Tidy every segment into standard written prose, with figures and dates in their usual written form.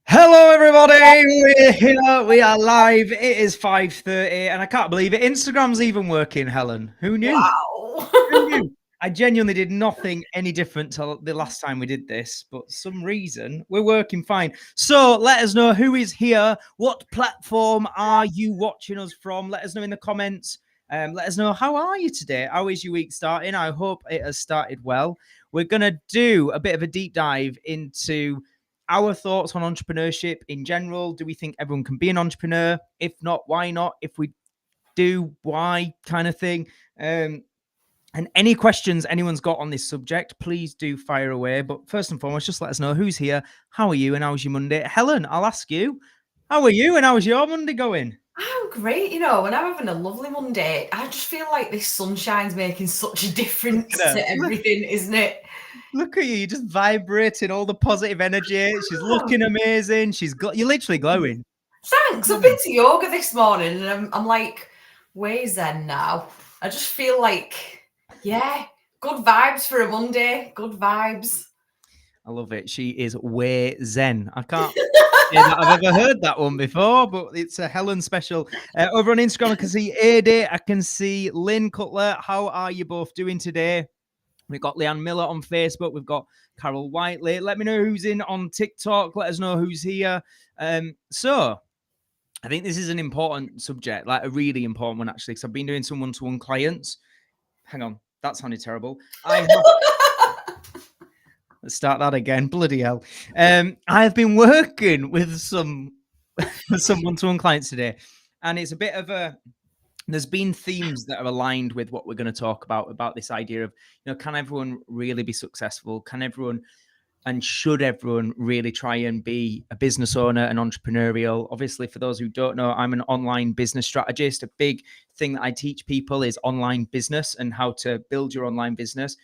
Hello, everybody. We're here. We are live. It is 5:30, and I can't believe it. Instagram's even working, Helen. Who knew? Wow. Who knew? I genuinely did nothing any different till the last time we did this, but some reason we're working fine. So let us know who is here. What platform are you watching us from? Let us know in the comments. Let us know, how are you today? How is your week starting? I hope it has started well. We're going to do a bit of a deep dive into our thoughts on entrepreneurship in general. Do we think everyone can be an entrepreneur? If not, why not? If we do, why, kind of thing. And any questions anyone's got on this subject, please do fire away. But first and foremost, just let us know who's here, how are you, and how's your Monday? Helen, I'll ask you, how are you and how's your Monday going? I'm great, when I'm having a lovely Monday, I just feel like this sunshine's making such a difference to everything, isn't it? Look at you, you're just vibrating all the positive energy. She's looking amazing. You're literally glowing. Thanks. I've been to yoga this morning and I'm like way zen now. I just feel like, yeah, good vibes for a Monday. Good vibes. I love it. She is way zen. I can't say that I've ever heard that one before, but it's a Helen special. Over on Instagram, I can see Ade. I can see Lynn Cutler. How are you both doing today? We've got Leanne Miller on Facebook. We've got Carol Whiteley. Let me know who's in on TikTok. Let us know who's here. So I think this is an important subject, like a really important one, actually, because I've been doing some one-to-one clients. Hang on, that sounded terrible. Let's start that again. Bloody hell. I've been working with some one-to-one clients today, and it's a bit of a, there's been themes that are aligned with what we're going to talk about this idea of, can everyone really be successful? Can everyone, and should everyone really try and be a business owner and entrepreneurial? Obviously, for those who don't know, I'm an online business strategist. A big thing that I teach people is online business and how to build your online business.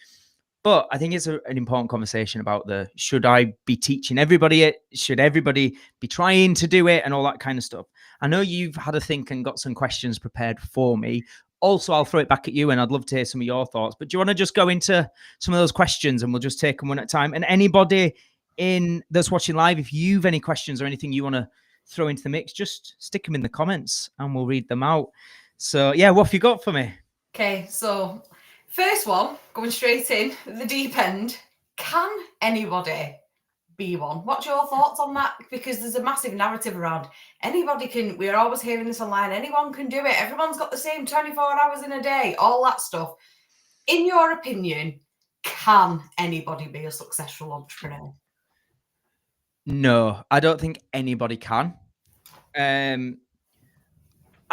But I think it's an important conversation about should I be teaching everybody it? Should everybody be trying to do it and all that kind of stuff? I know you've had a think and got some questions prepared for me. Also, I'll throw it back at you and I'd love to hear some of your thoughts. But do you want to just go into some of those questions and we'll just take them one at a time? And anybody that's watching live, if you've any questions or anything you want to throw into the mix, just stick them in the comments and we'll read them out. So yeah, what have you got for me? Okay, so first one, going straight in, the deep end. Can anybody be one? What's your thoughts on that? Because there's a massive narrative around anybody can, we're always hearing this online, anyone can do it. Everyone's got the same 24 hours in a day, all that stuff. In your opinion, can anybody be a successful entrepreneur? No, I don't think anybody can. I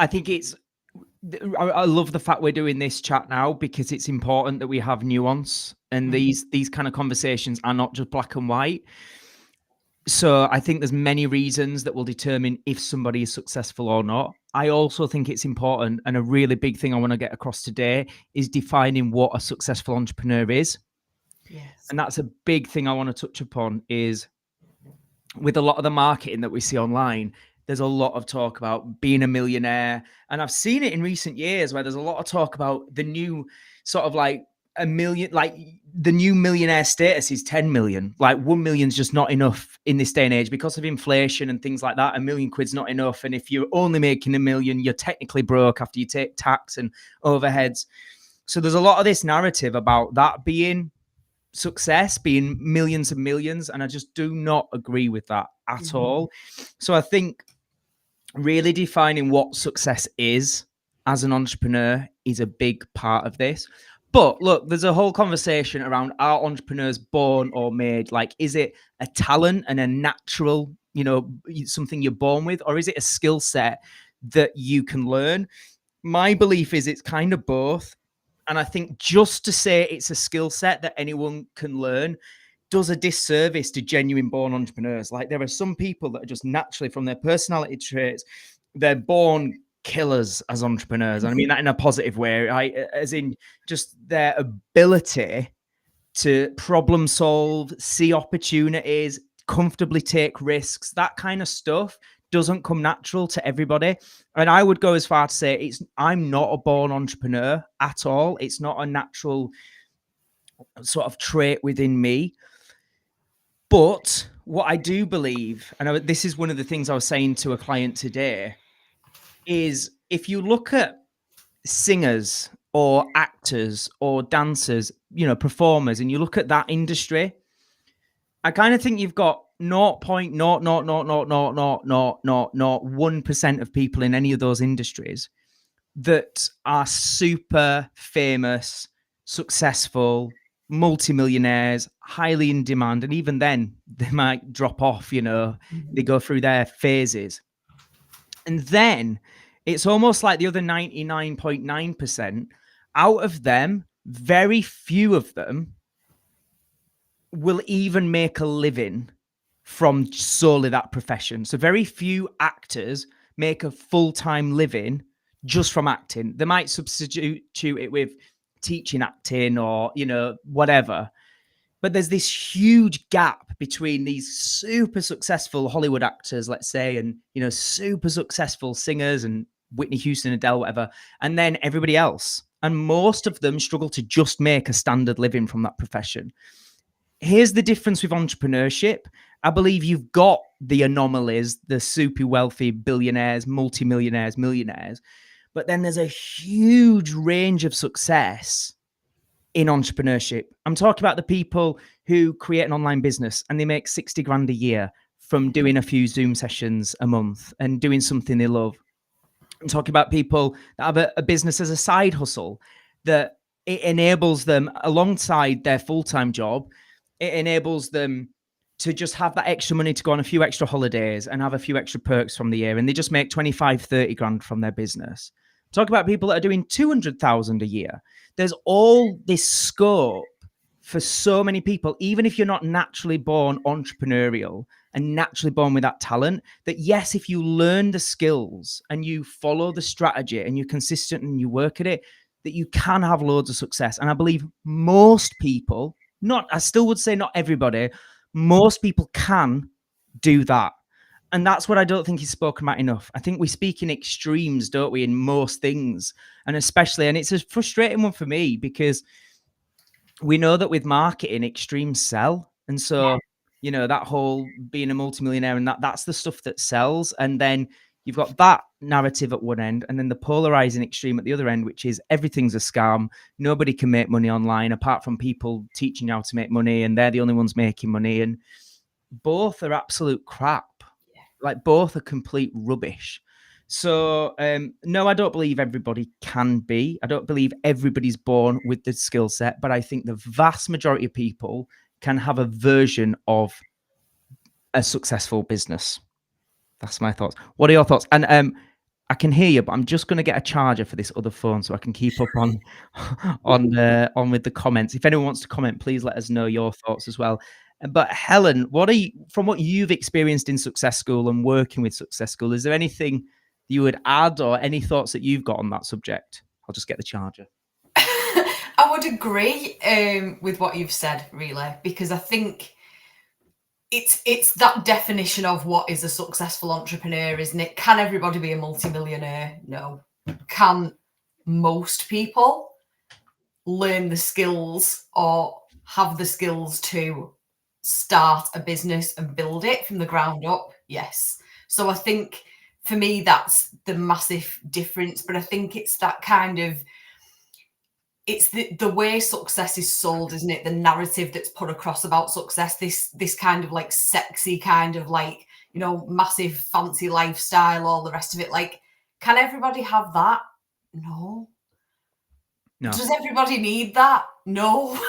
think I love the fact we're doing this chat now because it's important that we have nuance and these kind of conversations are not just black and white. So I think there's many reasons that will determine if somebody is successful or not. I also think it's important, and a really big thing I want to get across today is defining what a successful entrepreneur is. Yes. And that's a big thing I want to touch upon is with a lot of the marketing that we see online, there's a lot of talk about being a millionaire. And I've seen it in recent years where there's a lot of talk about the new sort of like a million, like the new millionaire status is 10 million. Like 1 million's just not enough in this day and age because of inflation and things like that. $1 million quid's not enough. And if you're only making $1 million, you're technically broke after you take tax and overheads. So there's a lot of this narrative about that being success, being millions and millions, and I just do not agree with that at all. So I think really defining what success is as an entrepreneur is a big part of this. But look, there's a whole conversation around, are entrepreneurs born or made? Like, is it a talent and a natural, something you're born with, or is it a skill set that you can learn? My belief is it's kind of both. And I think just to say it's a skill set that anyone can learn does a disservice to genuine born entrepreneurs. Like, there are some people that are just naturally, from their personality traits, they're born killers as entrepreneurs. And I mean that in a positive way, right? As in just their ability to problem solve, see opportunities, comfortably take risks, that kind of stuff doesn't come natural to everybody. And I would go as far to say I'm not a born entrepreneur at all. It's not a natural sort of trait within me. But what I do believe, and this is one of the things I was saying to a client today, is if you look at singers or actors or dancers, performers, and you look at that industry, I kind of think you've got 0.000000001% of people in any of those industries that are super famous, successful, multimillionaires, highly in demand. And even then, they might drop off, they go through their phases. And then it's almost like the other 99.9%, out of them, very few of them will even make a living from solely that profession. So very few actors make a full-time living just from acting. They might substitute it with teaching acting or, whatever. But there's this huge gap between these super successful Hollywood actors, let's say, and, super successful singers and Whitney Houston, Adele, whatever, and then everybody else. And most of them struggle to just make a standard living from that profession. Here's the difference with entrepreneurship. I believe you've got the anomalies, the super wealthy billionaires, multimillionaires, millionaires, but then there's a huge range of success in entrepreneurship. I'm talking about the people who create an online business and they make 60 grand a year from doing a few Zoom sessions a month and doing something they love. I'm talking about people that have a business as a side hustle, that it enables them alongside their full-time job. It enables them to just have that extra money to go on a few extra holidays and have a few extra perks from the year. And they just make 25, 30 grand from their business. Talk about people that are doing 200,000 a year. There's all this scope for so many people, even if you're not naturally born entrepreneurial and naturally born with that talent, that yes, if you learn the skills and you follow the strategy and you're consistent and you work at it, that you can have loads of success. And I believe most people, I still would say not everybody, most people can do that. And that's what I don't think is spoken about enough. I think we speak in extremes, don't we, in most things. And especially, and it's a frustrating one for me because we know that with marketing, extremes sell. And so, that whole being a multimillionaire and that's the stuff that sells. And then you've got that narrative at one end and then the polarizing extreme at the other end, which is everything's a scam. Nobody can make money online apart from people teaching you how to make money, and they're the only ones making money. And both are absolute crap. Like both are complete rubbish. So no, I don't believe everybody can be. I don't believe everybody's born with the skill set, but I think the vast majority of people can have a version of a successful business. That's my thoughts. What are your thoughts? And I can hear you, but I'm just going to get a charger for this other phone so I can keep up on on with the comments. If anyone wants to comment, please let us know your thoughts as well. But Helen, from what you've experienced in Success School and working with Success School, is there anything you would add or any thoughts that you've got on that subject? I'll just get the charger. I would agree with what you've said, really, because I think it's that definition of what is a successful entrepreneur, isn't it? Can everybody be a multimillionaire? No. Can most people learn the skills or have the skills to start a business and build it from the ground up? Yes. So I think for me, that's the massive difference. But I think it's that kind of, it's the way success is sold, isn't it? The narrative that's put across about success, this kind of like sexy kind of like, massive fancy lifestyle, all the rest of it. Like, can everybody have that? No. Does everybody need that? No.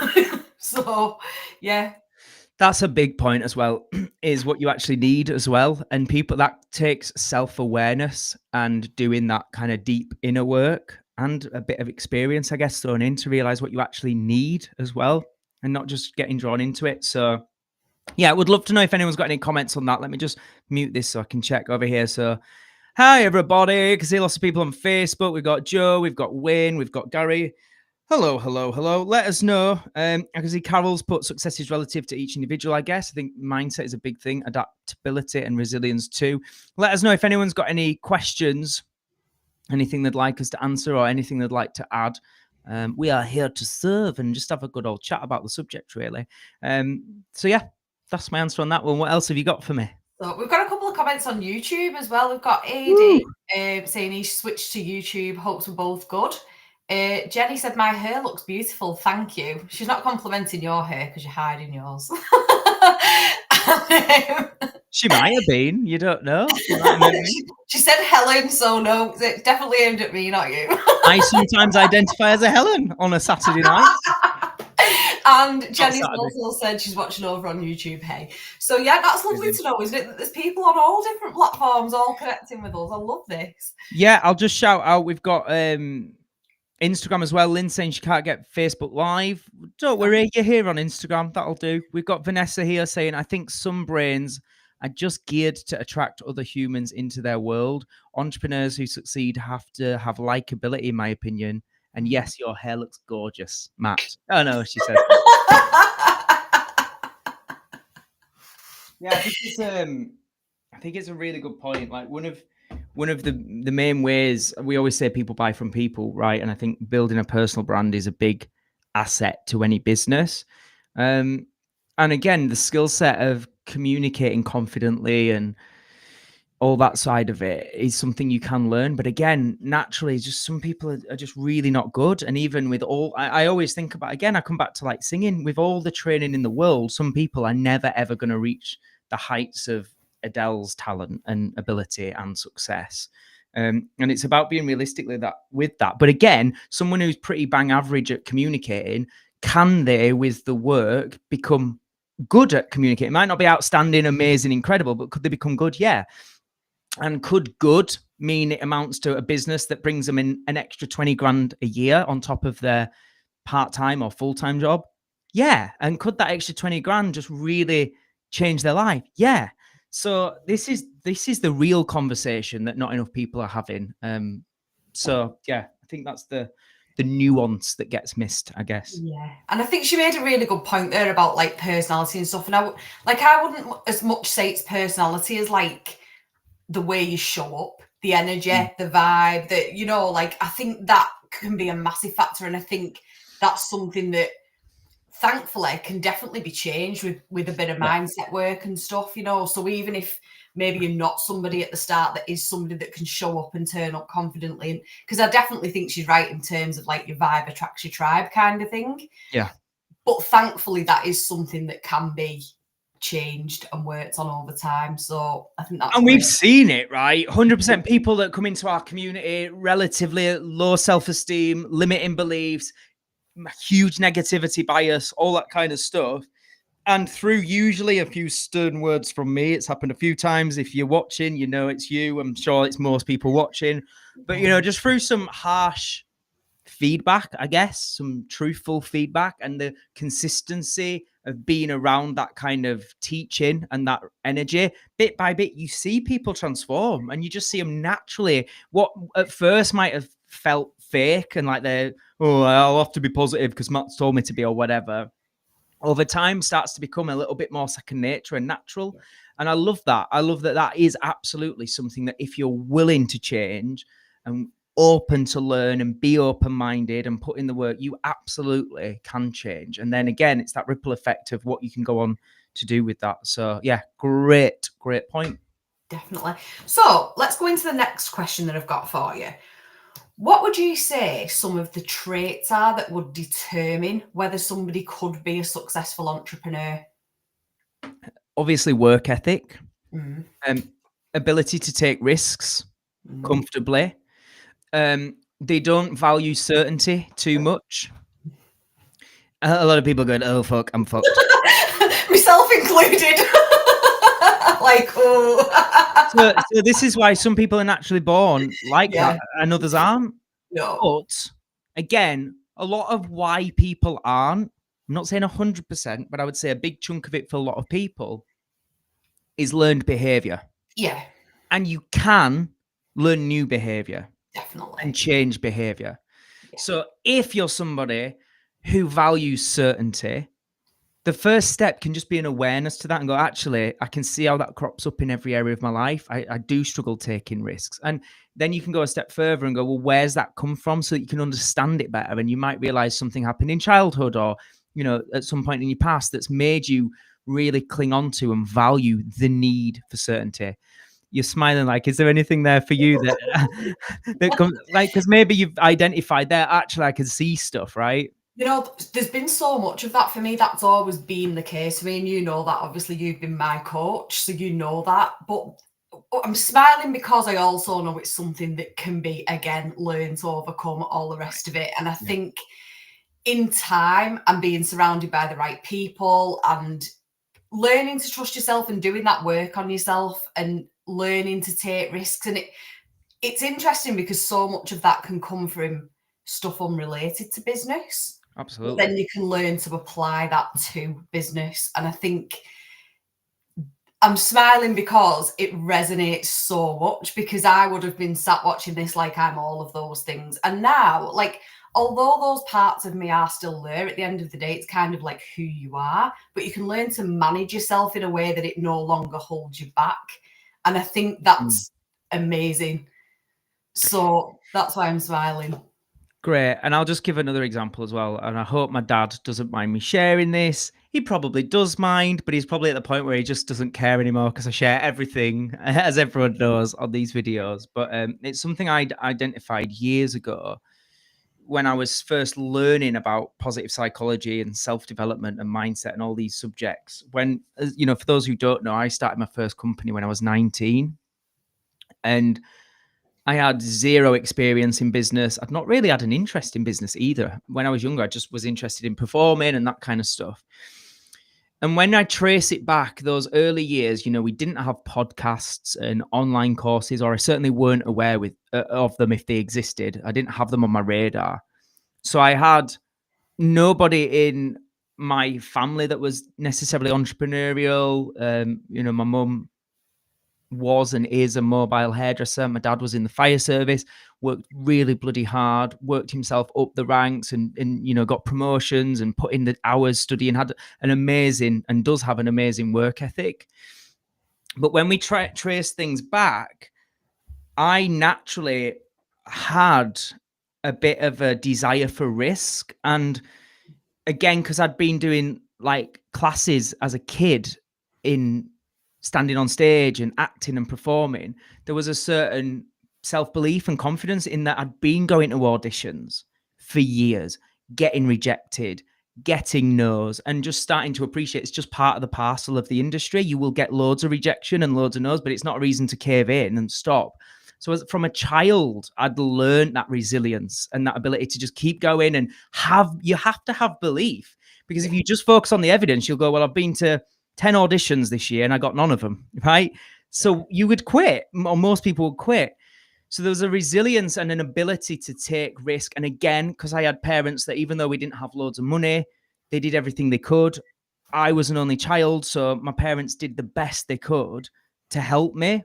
So, yeah. That's a big point as well, is what you actually need as well. And people, that takes self-awareness and doing that kind of deep inner work and a bit of experience, I guess, thrown in to realize what you actually need as well and not just getting drawn into it. So yeah, I would love to know if anyone's got any comments on that. Let me just mute this so I can check over here. So hi, everybody. I can see lots of people on Facebook. We've got Joe, we've got Wayne, we've got Gary. Hello. Let us know. I can see Carol's put success is relative to each individual, I guess. I think mindset is a big thing, adaptability and resilience too. Let us know if anyone's got any questions, anything they'd like us to answer or anything they'd like to add. We are here to serve and just have a good old chat about the subject, really. So yeah, That's my answer on that one. What else have you got for me? So we've got a couple of comments on YouTube as well. We've got AD saying he switched to YouTube. Hopes we're both good. Jenny said, my hair looks beautiful. Thank you. She's not complimenting your hair because you're hiding yours. She might have been. You don't know. She said Helen, so no, it's definitely aimed at me, not you. I sometimes identify as a Helen on a Saturday night. And Jenny's also said she's watching over on YouTube. Hey, so yeah, that's lovely to know, isn't it? That there's people on all different platforms all connecting with us. I love this. Yeah, I'll just shout out. We've got Instagram as well. Lynn saying she can't get Facebook Live. Don't worry, you're here on Instagram. That'll do. We've got Vanessa here saying, I think some brains are just geared to attract other humans into their world. Entrepreneurs who succeed have to have likability, in my opinion. And yes, your hair looks gorgeous, Matt. Oh no, she said. Yeah, I think it's a really good point. Like one of the main ways we always say people buy from people, right? And I think building a personal brand is a big asset to any business. And again, the skill set of communicating confidently and all that side of it is something you can learn. But again, naturally, just some people are just really not good. And even with all, I always think about, again, I come back to like singing, with all the training in the world, some people are never, ever going to reach the heights of Adele's talent and ability and success. And it's about being realistically with that. But again, someone who's pretty bang average at communicating, can they, with the work, become good at communicating? It might not be outstanding, amazing, incredible, but could they become good? Yeah. And could good mean it amounts to a business that brings them in an extra 20 grand a year on top of their part-time or full-time job? Yeah. And could that extra 20 grand just really change their life? Yeah. So this is the real conversation that not enough people are having. So yeah, I think that's the nuance that gets missed, I guess. Yeah, and I think she made a really good point there about like personality and stuff. And I wouldn't as much say it's personality as like the way you show up, the energy, the vibe. That like I think that can be a massive factor, and I think that's something that thankfully can definitely be changed with a bit of mindset work and stuff, so even if maybe you're not somebody at the start that is somebody that can show up and turn up confidently, because I definitely think she's right in terms of like your vibe attracts your tribe kind of thing. Yeah, but thankfully that is something that can be changed and worked on over time. So I think that's, and we've seen it, right? 100% people that come into our community relatively low self-esteem, limiting beliefs, huge negativity bias, all that kind of stuff. And through usually a few stern words from me, it's happened a few times. If you're watching, it's you. I'm sure it's most people watching. But, just through some harsh feedback, I guess, some truthful feedback, and the consistency of being around that kind of teaching and that energy, bit by bit, you see people transform, and you just see them naturally. What at first might have felt fake and like I'll have to be positive because Matt's told me to be or whatever, over time starts to become a little bit more second nature and natural. And I love that. I love that is absolutely something that if you're willing to change and open to learn and be open-minded and put in the work, you absolutely can change. And then again, it's that ripple effect of what you can go on to do with that. So yeah, great point. Definitely. So let's go into the next question that I've got for you. What would you say some of the traits are that would determine whether somebody could be a successful entrepreneur? Obviously, work ethic, ability to take risks comfortably. They don't value certainty too much. A lot of people going, "Oh fuck, I'm fucked," myself included. Like, oh. So this is why some people are naturally born like that and others aren't. No. But again, a lot of why people aren't, I'm not saying 100%, but I would say a big chunk of it for a lot of people is learned behavior. Yeah. And you can learn new behavior. Definitely. And change behavior. Yeah. So if you're somebody who values certainty, the first step can just be an awareness to that and go, actually, I can see how that crops up in every area of my life. I do struggle taking risks. And then you can go a step further and go, well, where's that come from? So that you can understand it better. And you might realize something happened in childhood or, at some point in your past that's made you really cling on to and value the need for certainty. You're smiling, like, is there anything there for you that that comes, like, because maybe you've identified there, actually I can see stuff, right? You know, there's been so much of that for me. That's always been the case for me. And you know that, obviously, you've been my coach, so you know that. But I'm smiling because I also know it's something that can be, again, learned to overcome, all the rest of it. And I think in time and being surrounded by the right people and learning to trust yourself and doing that work on yourself and learning to take risks. And it's interesting because so much of that can come from stuff unrelated to business. But Absolutely. then you can learn to apply that to business. And I think I'm smiling because it resonates so much, because I would have been sat watching this like I'm all of those things. And now, like, although those parts of me are still there, at the end of the day, it's kind of like who you are, but you can learn to manage yourself in a way that it no longer holds you back. And I think that's amazing. So that's why I'm smiling. Great. And I'll just give another example as well. And I hope my dad doesn't mind me sharing this. He probably does mind, but he's probably at the point where he just doesn't care anymore because I share everything, as everyone knows, on these videos. But it's something I'd identified years ago when I was first learning about positive psychology and self-development and mindset and all these subjects. When, you know, for those who don't know, I started my first company when I was 19. And I had zero experience in business. I'd not really had an interest in business either. When I was younger, I just was interested in performing and that kind of stuff. And when I trace it back, those early years, you know, we didn't have podcasts and online courses, or I certainly weren't aware of them if they existed. I didn't have them on my radar. So I had nobody in my family that was necessarily entrepreneurial. You know, my mum was and is a mobile hairdresser. My dad was in the fire service, worked really bloody hard, worked himself up the ranks and you know, got promotions and put in the hours studying, had an amazing, and does have an amazing work ethic. But when we trace things back, I naturally had a bit of a desire for risk. And again, because I'd been doing like classes as a kid in standing on stage and acting and performing, there was a certain self-belief and confidence in that. I'd been going to auditions for years, getting rejected, getting no's, and just starting to appreciate it's just part of the parcel of the industry. You will get loads of rejection and loads of no's, but it's not a reason to cave in and stop. So from a child, I'd learned that resilience and that ability to just keep going and you have to have belief, because if you just focus on the evidence, you'll go, well, I've been to 10 auditions this year and I got none of them, right? So you would quit, or most people would quit. So there was a resilience and an ability to take risk. And again, because I had parents that even though we didn't have loads of money, they did everything they could. I was an only child, so my parents did the best they could to help me,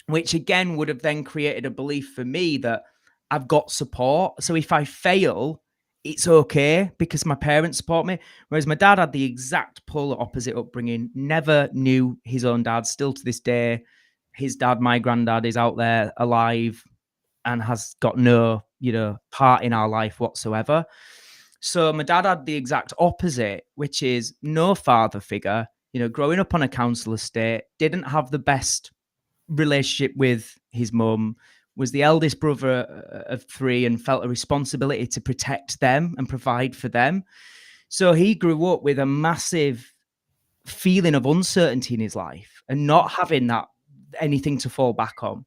which again would have then created a belief for me that I've got support. So if I fail, it's okay because my parents support me. Whereas my dad had the exact polar opposite upbringing, never knew his own dad. Still to this day, his dad, my granddad, is out there alive and has got no, you know, part in our life whatsoever. So my dad had the exact opposite, which is no father figure, you know, growing up on a council estate, didn't have the best relationship with his mum, was the eldest brother of three and felt a responsibility to protect them and provide for them. So he grew up with a massive feeling of uncertainty in his life and not having that anything to fall back on.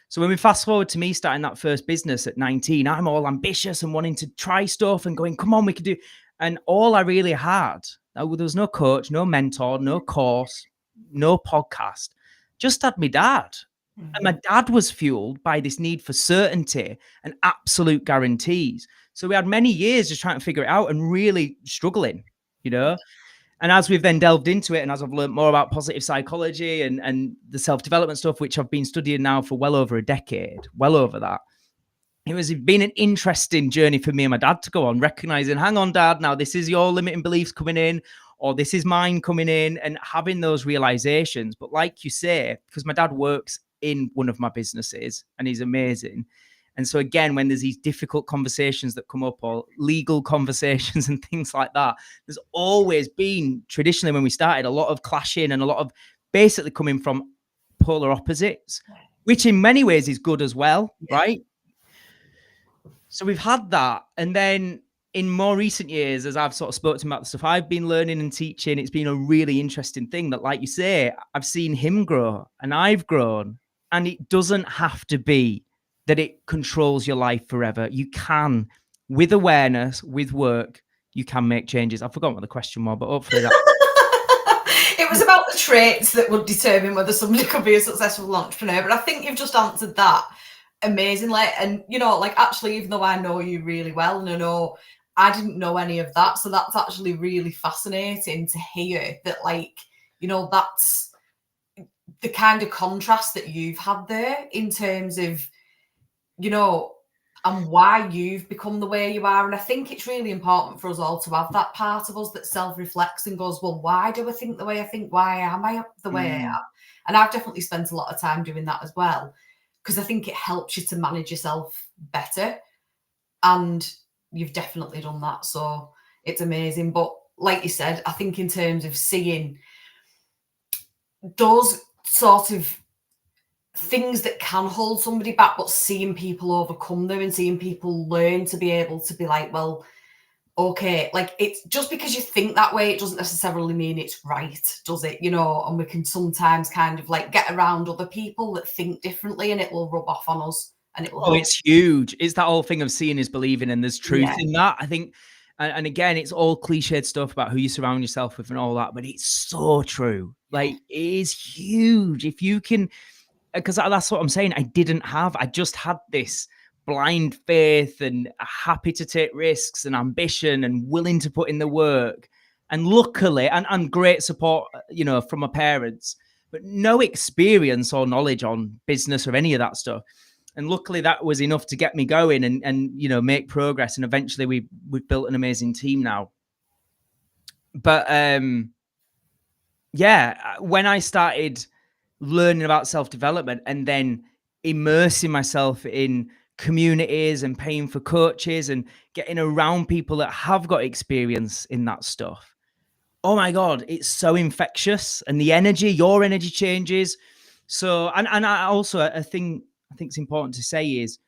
So when we fast forward to me starting that first business at 19, I'm all ambitious and wanting to try stuff and going, come on, we can do. And all I really had, there was no coach, no mentor, no course, no podcast, just had my dad. And my dad was fueled by this need for certainty and absolute guarantees. So we had many years just trying to figure it out and really struggling, you know. And as we've then delved into it, and as I've learned more about positive psychology and the self-development stuff, which I've been studying now for well over a decade, well over that, it's been an interesting journey for me and my dad to go on, recognizing, hang on, Dad, now this is your limiting beliefs coming in, or this is mine coming in, and having those realizations. But like you say, because my dad works in one of my businesses and he's amazing, And so again, when there's these difficult conversations that come up, or legal conversations and things like that, there's always been, traditionally when we started, a lot of clashing and a lot of basically coming from polar opposites, which in many ways is good as well, right? So we've had that. And then in more recent years, as I've sort of spoken about the stuff I've been learning and teaching, it's been a really interesting thing that, like you say, I've seen him grow and I've grown. And it doesn't have to be that it controls your life forever. You can, with awareness, with work, you can make changes. I've forgotten what the question was, but hopefully that. It was about the traits that would determine whether somebody could be a successful entrepreneur. But I think you've just answered that amazingly. And, you know, like, actually, even though I know you really well, and I know I didn't know any of that. So that's actually really fascinating to hear that, like, you know, that's the kind of contrast that you've had there in terms of, you know, and why you've become the way you are. And I think it's really important for us all to have that part of us that self-reflects and goes, well, why do I think the way I think? Why am I the way I am? And I've definitely spent a lot of time doing that as well, because I think it helps you to manage yourself better. And you've definitely done that. So it's amazing. But like you said, I think in terms of seeing those sort of things that can hold somebody back, but seeing people overcome them and seeing people learn to be able to be like, well, okay, like, it's just because you think that way, it doesn't necessarily mean it's right, does it? You know, and we can sometimes kind of like get around other people that think differently, and it will rub off on us, and it will. Oh, it's huge. It's that whole thing of seeing is believing, and there's truth in that. I think, and again, it's all cliched stuff about who you surround yourself with and all that, but it's so true. Like, it is huge. If you can, because that's what I'm saying. I just had this blind faith and happy to take risks and ambition and willing to put in the work. And luckily, and great support, you know, from my parents, but no experience or knowledge on business or any of that stuff. And luckily that was enough to get me going and you know, make progress. And eventually we've built an amazing team now. But yeah, when I started learning about self-development and then immersing myself in communities and paying for coaches and getting around people that have got experience in that stuff, oh my God, it's so infectious. And the energy, your energy changes. So, and I also, a thing I think it's important to say is,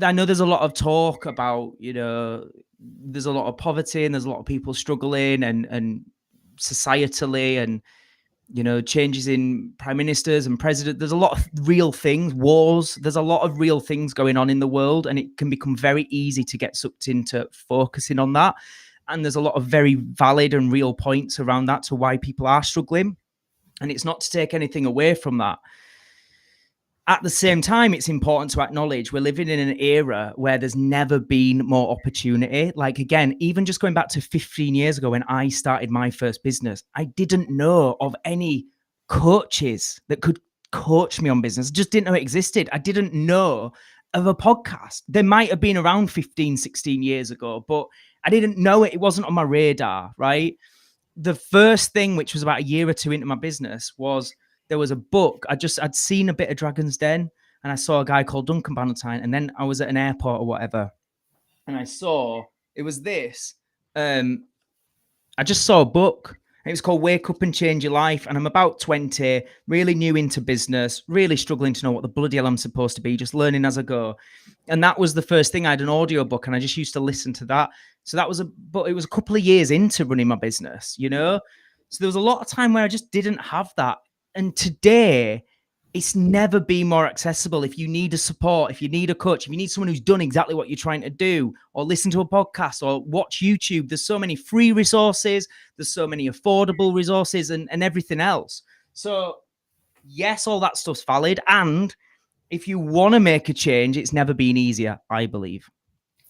I know there's a lot of talk about, you know, there's a lot of poverty and there's a lot of people struggling and societally, and, you know, changes in prime ministers and president. There's a lot of real things, wars. There's a lot of real things going on in the world, and it can become very easy to get sucked into focusing on that. And there's a lot of very valid and real points around that to why people are struggling. And it's not to take anything away from that. At the same time, it's important to acknowledge we're living in an era where there's never been more opportunity. Like, again, even just going back to 15 years ago when I started my first business, I didn't know of any coaches that could coach me on business. I just didn't know it existed. I didn't know of a podcast. They might have been around 15, 16 years ago, but I didn't know it. It wasn't on my radar, right? The first thing, which was about a year or two into my business, was there was a book. I'd seen a bit of Dragon's Den, and I saw a guy called Duncan Bannatyne, and then I was at an airport or whatever, and I saw it was this. I just saw a book. It was called Wake Up and Change Your Life. And I'm about 20, really new into business, really struggling to know what the bloody hell I'm supposed to be, just learning as I go. And that was the first thing. I had an audio book and I just used to listen to that. So that was but it was a couple of years into running my business, you know? So there was a lot of time where I just didn't have that. And today, it's never been more accessible. If you need a support, if you need a coach, if you need someone who's done exactly what you're trying to do, or listen to a podcast or watch YouTube, there's so many free resources, there's so many affordable resources and everything else. So yes, all that stuff's valid. And if you want to make a change, it's never been easier, I believe.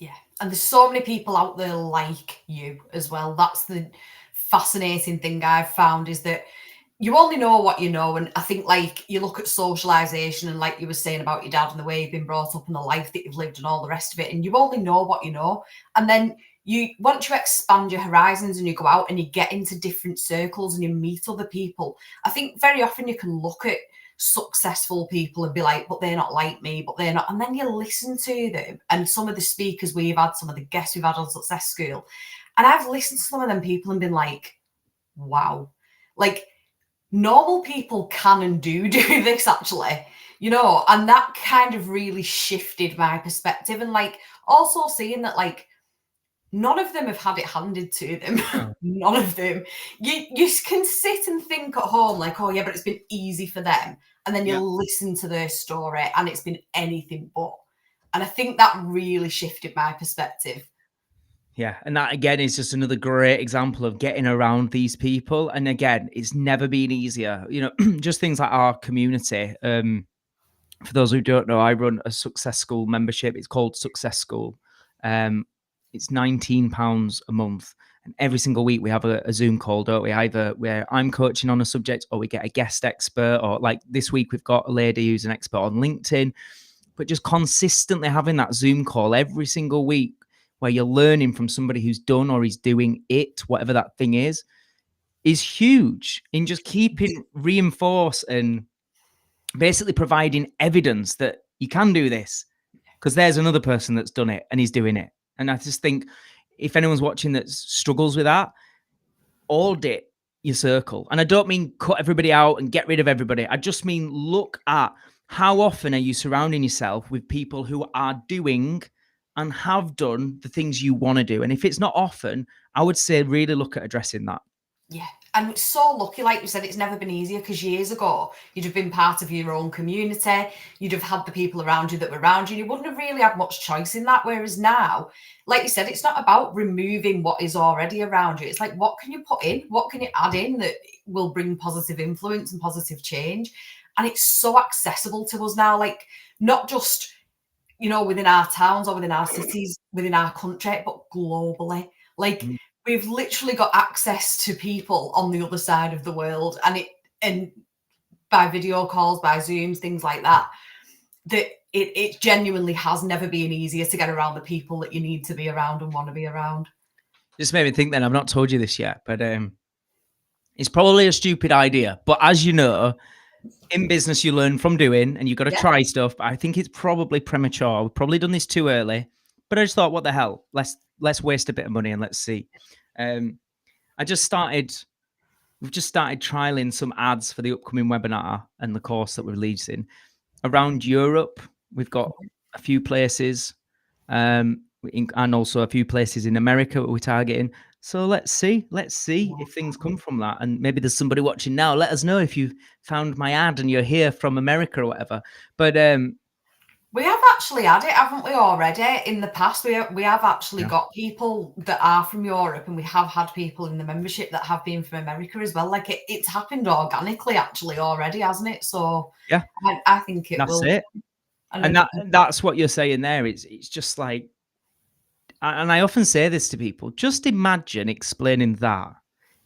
Yeah. And there's so many people out there like you as well. That's the fascinating thing I've found, is that you only know what you know. And I think, like, you look at socialization and, like you were saying about your dad and the way you've been brought up and the life that you've lived and all the rest of it, and you only know what you know. And then once you expand your horizons and you go out and you get into different circles and you meet other people, I think very often you can look at successful people and be like, but they're not like me, but they're not. And then you listen to them and some of the speakers we've had, some of the guests we've had on Success School. And I've listened to some of them people and been like, wow, like normal people can and do this actually, you know, and that kind of really shifted my perspective. And like also seeing that like none of them have had it handed to them. Oh. None of them. You can sit and think at home like, oh yeah, but it's been easy for them. And then you listen to their story and it's been anything but. And I think that really shifted my perspective. Yeah, and that again is just another great example of getting around these people. And again, it's never been easier. You know, just things like our community. For those who don't know, I run a Success School membership. It's called Success School. It's £19 a month, and every single week we have a Zoom call, don't we? Either where I'm coaching on a subject, or we get a guest expert, or like this week we've got a lady who's an expert on LinkedIn. But just consistently having that Zoom call every single week, where you're learning from somebody who's done or is doing it, whatever that thing is huge in just keeping reinforce and basically providing evidence that you can do this, because there's another person that's done it and he's doing it. And I just think if anyone's watching that struggles with that, audit your circle. And I don't mean cut everybody out and get rid of everybody. I just mean look at how often are you surrounding yourself with people who are doing and have done the things you want to do. And if it's not often, I would say really look at addressing that. Yeah. And it's so lucky, like you said, it's never been easier, because years ago, you'd have been part of your own community. You'd have had the people around you that were around you. You wouldn't have really had much choice in that. Whereas now, like you said, it's not about removing what is already around you. It's like, what can you put in? What can you add in that will bring positive influence and positive change? And it's so accessible to us now, like not just, you know, within our towns or within our cities, within our country, but globally. Like, we've literally got access to people on the other side of the world, and by video calls, by Zooms, things like that, that it genuinely has never been easier to get around the people that you need to be around and want to be around. Just made me think then, I've not told you this yet, but it's probably a stupid idea. But as you know, in business, you learn from doing and you've got to try stuff. But I think it's probably premature. We've probably done this too early. But I just thought, what the hell? Let's waste a bit of money and let's see. We've just started trialing some ads for the upcoming webinar and the course that we're releasing around Europe. We've got a few places, and also a few places in America that we're targeting. So let's see if things come from that. And maybe there's somebody watching now. Let us know if you found my ad and you're here from America or whatever. But we have actually had it, haven't we, already? In the past, we have actually got people that are from Europe, and we have had people in the membership that have been from America as well. Like it's happened organically, actually, already, hasn't it? So yeah, I think it that's will. it. And that's what you're saying there. It's just like, and I often say this to people, just imagine explaining that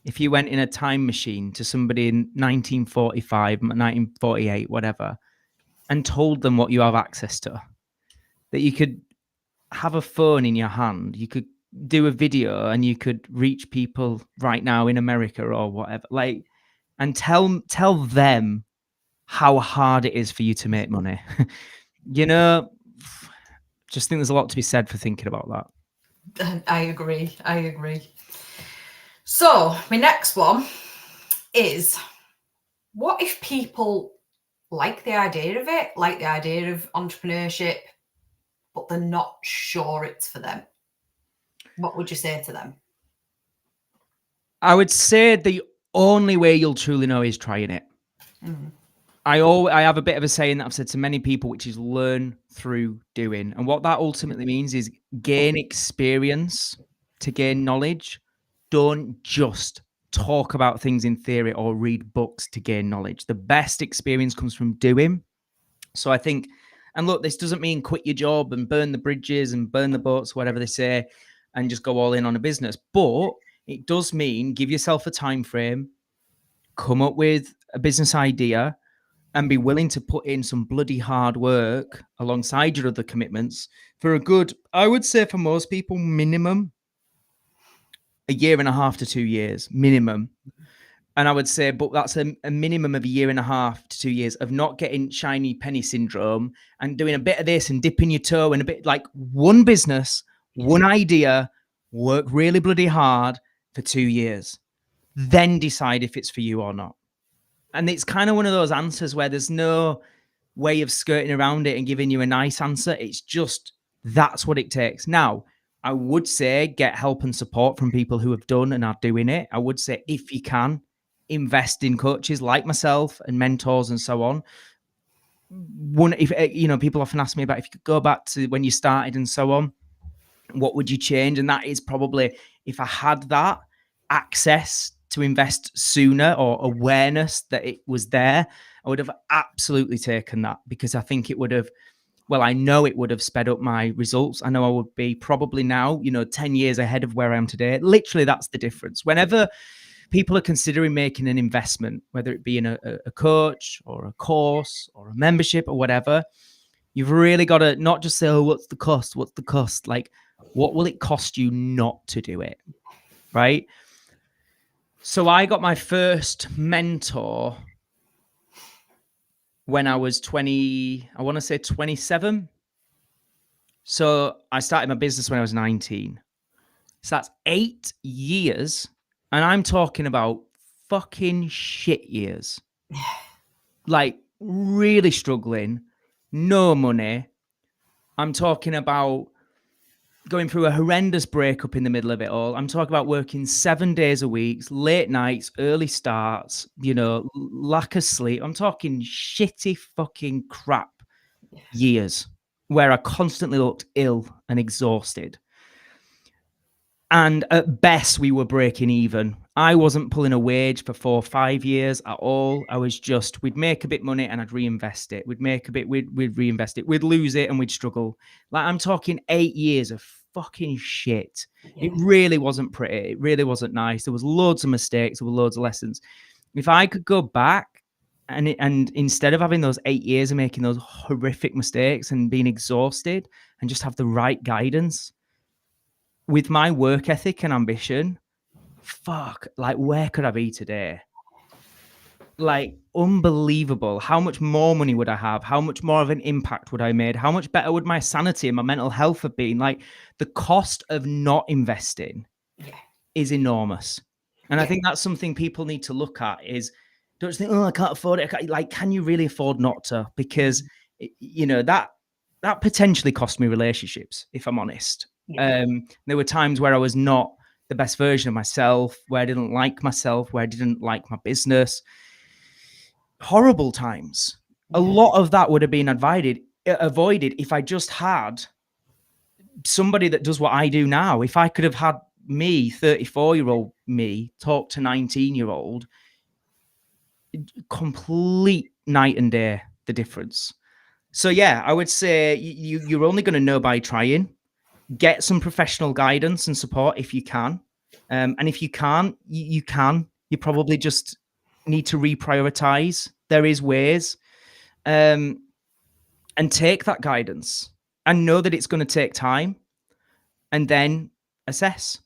if you went in a time machine to somebody in 1945, 1948, whatever, and told them what you have access to, that you could have a phone in your hand, you could do a video and you could reach people right now in America or whatever, like, and tell them how hard it is for you to make money. You know, just think there's a lot to be said for thinking about that. I agree. So my next one is, what if people like the idea of it, like the idea of entrepreneurship, but they're not sure it's for them? What would you say to them? I would say the only way you'll truly know is trying it. I have a bit of a saying that I've said to many people, which is learn through doing. And what that ultimately means is gain experience to gain knowledge. Don't just talk about things in theory or read books to gain knowledge. The best experience comes from doing. So I think, and look, this doesn't mean quit your job and burn the bridges and burn the boats, whatever they say, and just go all in on a business. But it does mean give yourself a time frame, come up with a business idea, and be willing to put in some bloody hard work alongside your other commitments for a good, I would say for most people, minimum 1.5 to 2 years, minimum. And I would say, but that's a minimum of 1.5 to 2 years of not getting shiny penny syndrome and doing a bit of this and dipping your toe in a bit, like one business, one idea, work really bloody hard for 2 years, then decide if it's for you or not. And it's kind of one of those answers where there's no way of skirting around it and giving you a nice answer. It's just, that's what it takes. Now, I would say get help and support from people who have done and are doing it. I would say, if you can, invest in coaches like myself and mentors and so on. If people often ask me about, if you could go back to when you started and so on, what would you change? And that is probably, if I had that access to invest sooner, or awareness that it was there, I would have absolutely taken that, because I think it would have, well, I know it would have sped up my results. I know I would be probably now, 10 years ahead of where I am today. Literally, that's the difference. Whenever people are considering making an investment, whether it be in a coach or a course or a membership or whatever, you've really got to not just say, oh, what's the cost? What's the cost? Like, what will it cost you not to do it? Right? So I got my first mentor when I was 20, I want to say 27. So I started my business when I was 19. So that's 8 years. And I'm talking about fucking shit years. Like, really struggling, no money. I'm talking about going through a horrendous breakup in the middle of it all. I'm talking about working 7 days a week, late nights, early starts, lack of sleep. I'm talking shitty fucking crap years where I constantly looked ill and exhausted. And at best, we were breaking even. I wasn't pulling a wage for 4 or 5 years at all. I was just, we'd make a bit of money and I'd reinvest it. We'd make a bit, we'd reinvest it. We'd lose it and we'd struggle. Like, I'm talking 8 years of fucking shit. It really wasn't pretty. It really wasn't nice. There was loads of mistakes. There were loads of lessons. If I could go back and instead of having those 8 years of making those horrific mistakes and being exhausted, and just have the right guidance with my work ethic and ambition, fuck, like, where could I be today? Like, unbelievable. How much more money would I have? How much more of an impact would I have made? How much better would my sanity and my mental health have been? Like, the cost of not investing is enormous. And I think that's something people need to look at, is don't just think, oh, I can't afford it. Like, can you really afford not to? Because, that potentially cost me relationships, if I'm honest. There were times where I was not the best version of myself, where I didn't like myself, where I didn't like my business. Horrible times. A lot of that would have been avoided if I just had somebody that does what I do now. If I could have had me, 34-year-old me, talk to 19-year-old, complete night and day, the difference. So yeah, I would say you're only going to know by trying. Get some professional guidance and support if you can. And if you can't, you can. You probably just need to reprioritize. There is ways. And take that guidance and know that it's going to take time. And then assess,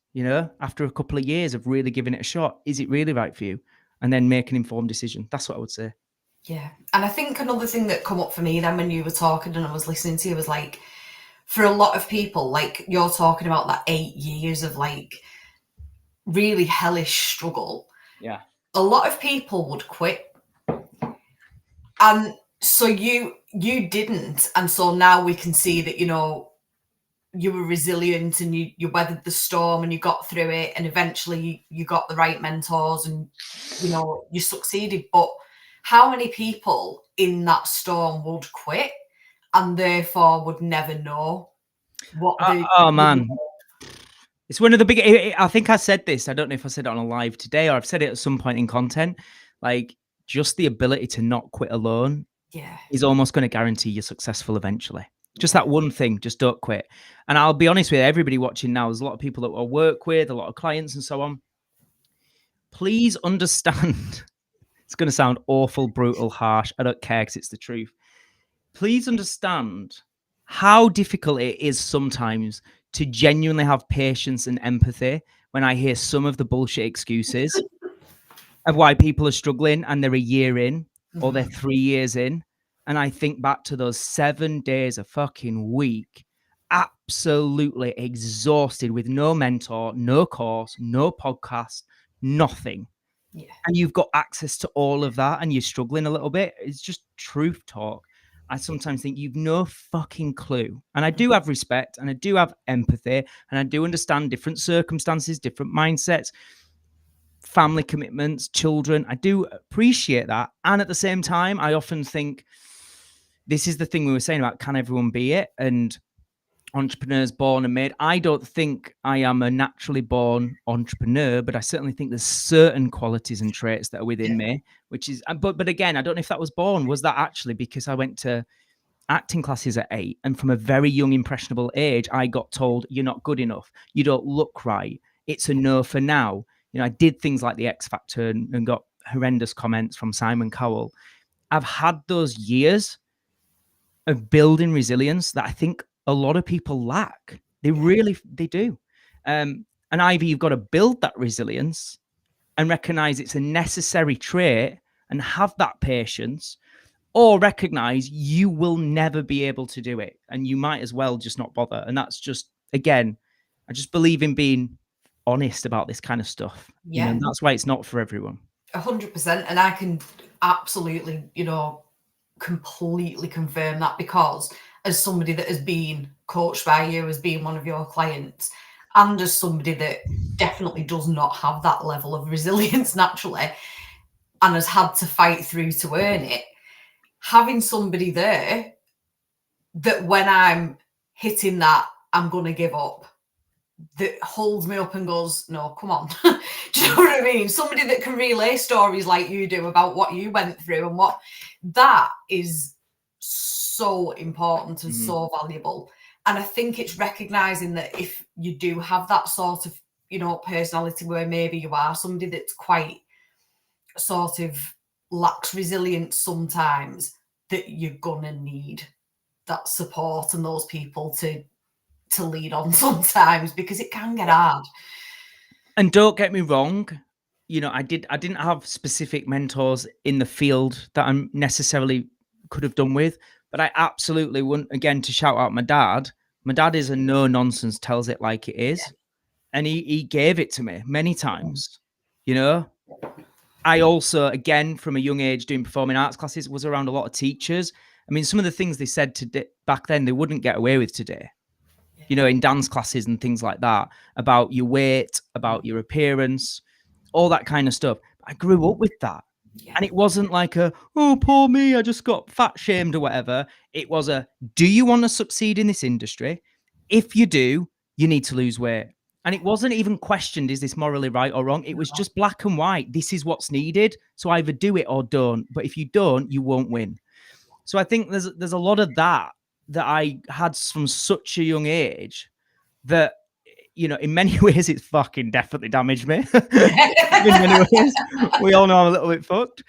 after a couple of years of really giving it a shot, is it really right for you? And then make an informed decision. That's what I would say. Yeah. And I think another thing that come up for me then when you were talking and I was listening to you was, like, for a lot of people, like, you're talking about that 8 years of, like, really hellish struggle. Yeah. A lot of people would quit. And so you didn't. And so now we can see that, you were resilient and you weathered the storm and you got through it, and eventually you got the right mentors and, you succeeded. But how many people in that storm would quit and therefore would never know what they... Oh, man. It's one of the big... I think I said this. I don't know if I said it on a live today or I've said it at some point in content. Like, just the ability to not quit alone is almost going to guarantee you're successful eventually. Just that one thing, just don't quit. And I'll be honest with everybody watching now, there's a lot of people that I work with, a lot of clients and so on. Please understand, it's going to sound awful, brutal, harsh. I don't care because it's the truth. Please understand how difficult it is sometimes to genuinely have patience and empathy when I hear some of the bullshit excuses. of why people are struggling and they're a year in or they're Mhm. 3 years in. And I think back to those 7 days a fucking week, absolutely exhausted with no mentor, no course, no podcast, nothing. Yeah. And you've got access to all of that and you're struggling a little bit. It's just truth talk. I sometimes think you've no fucking clue. And I do have respect and I do have empathy and I do understand different circumstances, different mindsets, family commitments, children. I do appreciate that. And at the same time, I often think this is the thing we were saying about can everyone be it? And entrepreneurs born and made. I don't think I am a naturally born entrepreneur, but I certainly think there's certain qualities and traits that are within me, which is, but again, I don't know if that was born. Was that actually because I went to acting classes at 8 and from a very young impressionable age I got told you're not good enough, you don't look right, it's a no for now. I did things like the X Factor and got horrendous comments from Simon Cowell. I've had those years of building resilience that I think a lot of people lack. They do. And either you've got to build that resilience and recognize it's a necessary trait and have that patience, or recognize you will never be able to do it and you might as well just not bother. And that's just, again, I just believe in being honest about this kind of stuff. Yeah. And that's why it's not for everyone. 100%. And I can absolutely, completely confirm that, because as somebody that has been coached by you, as being one of your clients, and as somebody that definitely does not have that level of resilience naturally and has had to fight through to earn it, having somebody there that when I'm hitting that, I'm going to give up, that holds me up and goes, no, come on. Do you know what I mean? Somebody that can relay stories like you do about what you went through and what that is so important and so valuable. And I think it's recognizing that if you do have that sort of, personality where maybe you are somebody that's quite sort of lacks resilience sometimes, that you're gonna need that support and those people to lean on sometimes, because it can get hard. And don't get me wrong, I didn't have specific mentors in the field that I necessarily could have done with, but I absolutely wouldn't, again, to shout out my dad. My dad is a no nonsense, tells it like it is. And he gave it to me many times. I also, again, from a young age doing performing arts classes, was around a lot of teachers. I mean, some of the things they said back then, they wouldn't get away with today. In dance classes and things like that, about your weight, about your appearance, all that kind of stuff. I grew up with that. And it wasn't like oh, poor me, I just got fat shamed or whatever. It was do you want to succeed in this industry? If you do, you need to lose weight. And it wasn't even questioned, is this morally right or wrong? It was just black and white. This is what's needed. So either do it or don't. But if you don't, you won't win. So I think there's a lot of that I had from such a young age that, in many ways, it's fucking definitely damaged me. In many ways, we all know I'm a little bit fucked.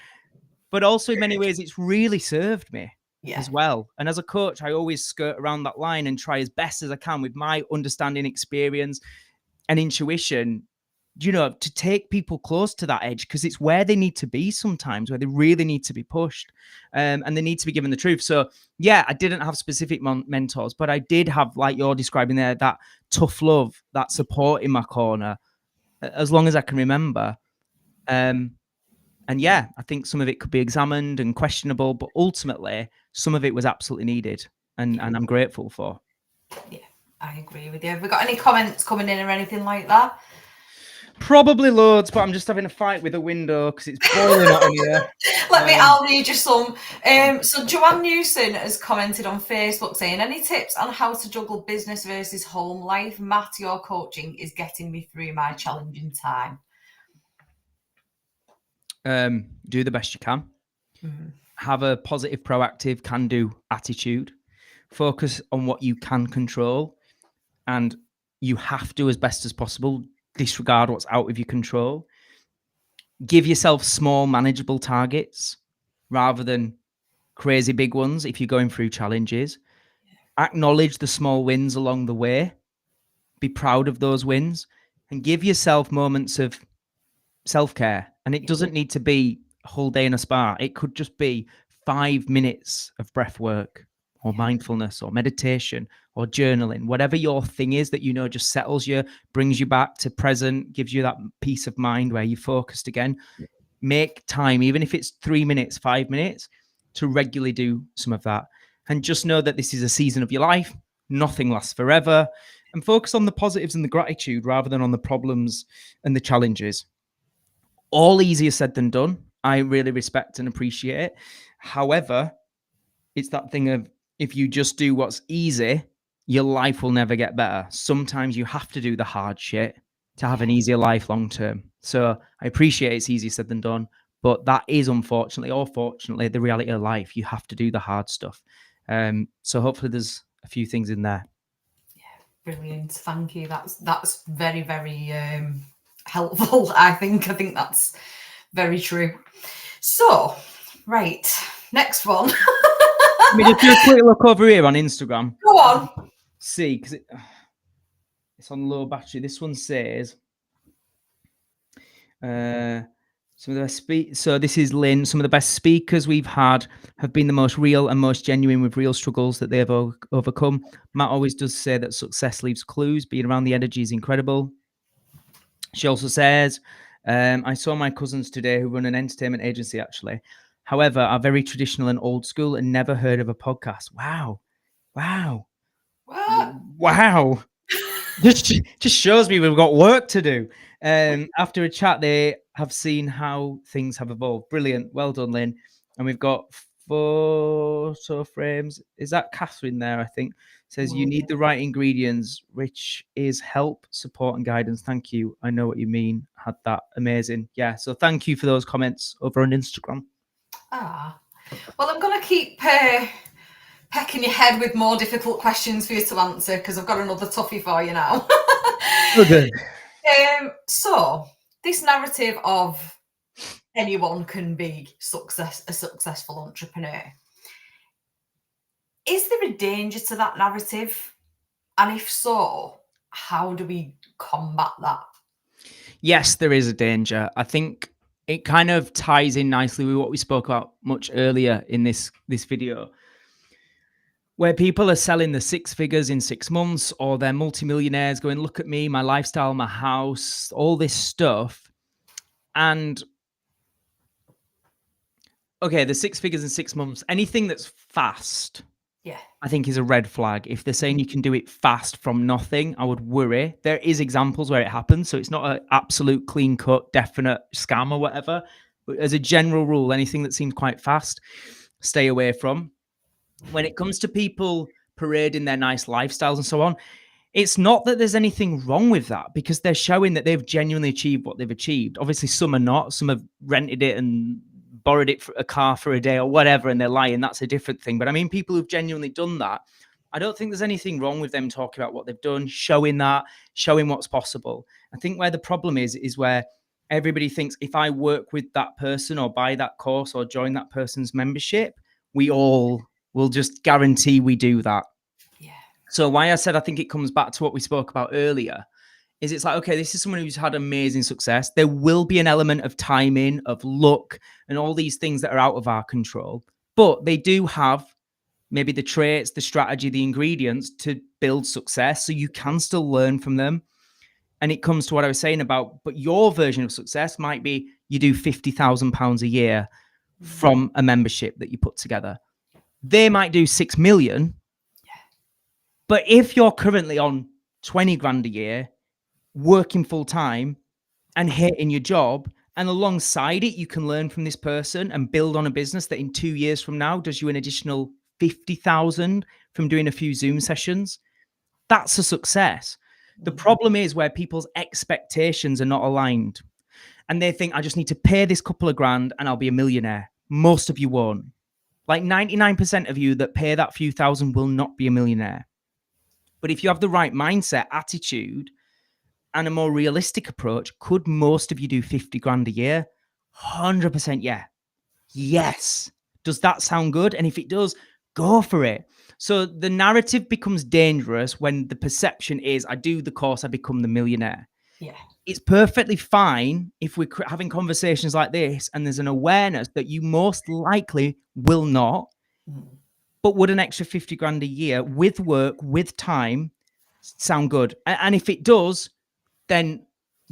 But also in many ways, it's really served me as well. And as a coach, I always skirt around that line and try as best as I can with my understanding, experience, and intuition, to take people close to that edge, because it's where they need to be sometimes, where they really need to be pushed, and they need to be given the truth. So yeah, I didn't have specific mentors, but I did have, like you're describing there, that tough love, that support in my corner, as long as I can remember. And yeah, I think some of it could be examined and questionable, but ultimately some of it was absolutely needed, and I'm grateful for. Yeah, I agree with you. Have we got any comments coming in or anything like that? Probably loads, but I'm just having a fight with a window because it's boiling hot in here. I'll read you some. So Joanne Newson has commented on Facebook saying, any tips on how to juggle business versus home life? Matt, your coaching is getting me through my challenging time. Do the best you can. Have a positive, proactive, can-do attitude. Focus on what you can control, and you have to, as best as possible, disregard what's out of your control. Give yourself small, manageable targets rather than crazy big ones if you're going through challenges. Acknowledge the small wins along the way. Be proud of those wins and give yourself moments of self-care. And it doesn't need to be a whole day in a spa. It could just be 5 minutes of breath work or mindfulness or meditation or journaling, whatever your thing is that just settles you, brings you back to present, gives you that peace of mind where you're focused again. Make time, even if it's 3 minutes, 5 minutes, to regularly do some of that. And just know that this is a season of your life. Nothing lasts forever. And focus on the positives and the gratitude rather than on the problems and the challenges. All easier said than done. I really respect and appreciate it. However, it's that thing of, if you just do what's easy, your life will never get better. Sometimes you have to do the hard shit to have an easier life long term. So I appreciate it's easier said than done, but that is unfortunately or fortunately the reality of life. You have to do the hard stuff. So hopefully there's a few things in there. Yeah, brilliant. Thank you. That's very, very helpful. I think that's very true. So, right, next one. Let me just do a quick look over here on Instagram. Go on. See, because it's on low battery. This one says, some of the best so this is Lynn. Some of the best speakers we've had have been the most real and most genuine with real struggles that they have overcome. Matt always does say that success leaves clues. Being around the energy is incredible. She also says, I saw my cousins today who run an entertainment agency, actually. However, are very traditional and old school and never heard of a podcast. Wow. Just shows me we've got work to do. After a chat, they have seen how things have evolved. Brilliant. Well done, Lynn. And we've got photo frames. Is that Catherine there, I think? Says, you need the right ingredients, which is help, support, and guidance. Thank you. I know what you mean. Had that. Amazing. Yeah. So thank you for those comments over on Instagram. Well, I'm going to keep pecking your head with more difficult questions for you to answer, because I've got another toughie for you now. Okay. So this narrative of anyone can be a successful entrepreneur. Is there a danger to that narrative? And if so, how do we combat that? Yes, there is a danger. I think it kind of ties in nicely with what we spoke about much earlier in this video, where people are selling the 6 figures in 6 months, or they're multimillionaires going, look at me, my lifestyle, my house, all this stuff. And okay, the 6 figures in 6 months, anything that's fast, I think is a red flag. If they're saying you can do it fast from nothing, I would worry. There is examples where it happens, so it's not an absolute clean cut, definite scam or whatever. But as a general rule, anything that seems quite fast, stay away from. When it comes to people parading their nice lifestyles and so on, it's not that there's anything wrong with that, because they're showing that they've genuinely achieved what they've achieved. Obviously, some are not. Some have rented it and borrowed it for a car for a day or whatever, and they're lying. That's a different thing. But I mean, people who've genuinely done that, I don't think there's anything wrong with them talking about what they've done, showing what's possible. I think where the problem is where everybody thinks, if I work with that person or buy that course or join that person's membership, we all will just guarantee we do that. Yeah. So why I said I think it comes back to what we spoke about earlier, is it's like, okay, this is someone who's had amazing success. There will be an element of timing, of luck, and all these things that are out of our control. But they do have maybe the traits, the strategy, the ingredients to build success. So you can still learn from them. And it comes to what I was saying about, but your version of success might be you do £50,000 a year from a membership that you put together. They might do 6 million. But if you're currently on 20 grand a year, working full time and hating your job, and alongside it, you can learn from this person and build on a business that in 2 years from now does you an additional 50,000 from doing a few Zoom sessions, that's a success. The problem is where people's expectations are not aligned, and they think, I just need to pay this couple of grand and I'll be a millionaire. Most of you won't. Like 99% of you that pay that few thousand will not be a millionaire. But if you have the right mindset, attitude, and a more realistic approach, could most of you do 50 grand a year? 100% yeah. Yes. Does that sound good? And if it does, go for it. So the narrative becomes dangerous when the perception is, I do the course, I become the millionaire. Yeah. it's perfectly fine if we're having conversations like this and there's an awareness that you most likely will not. But would an extra 50 grand a year with work, with time, sound good? And if it does, then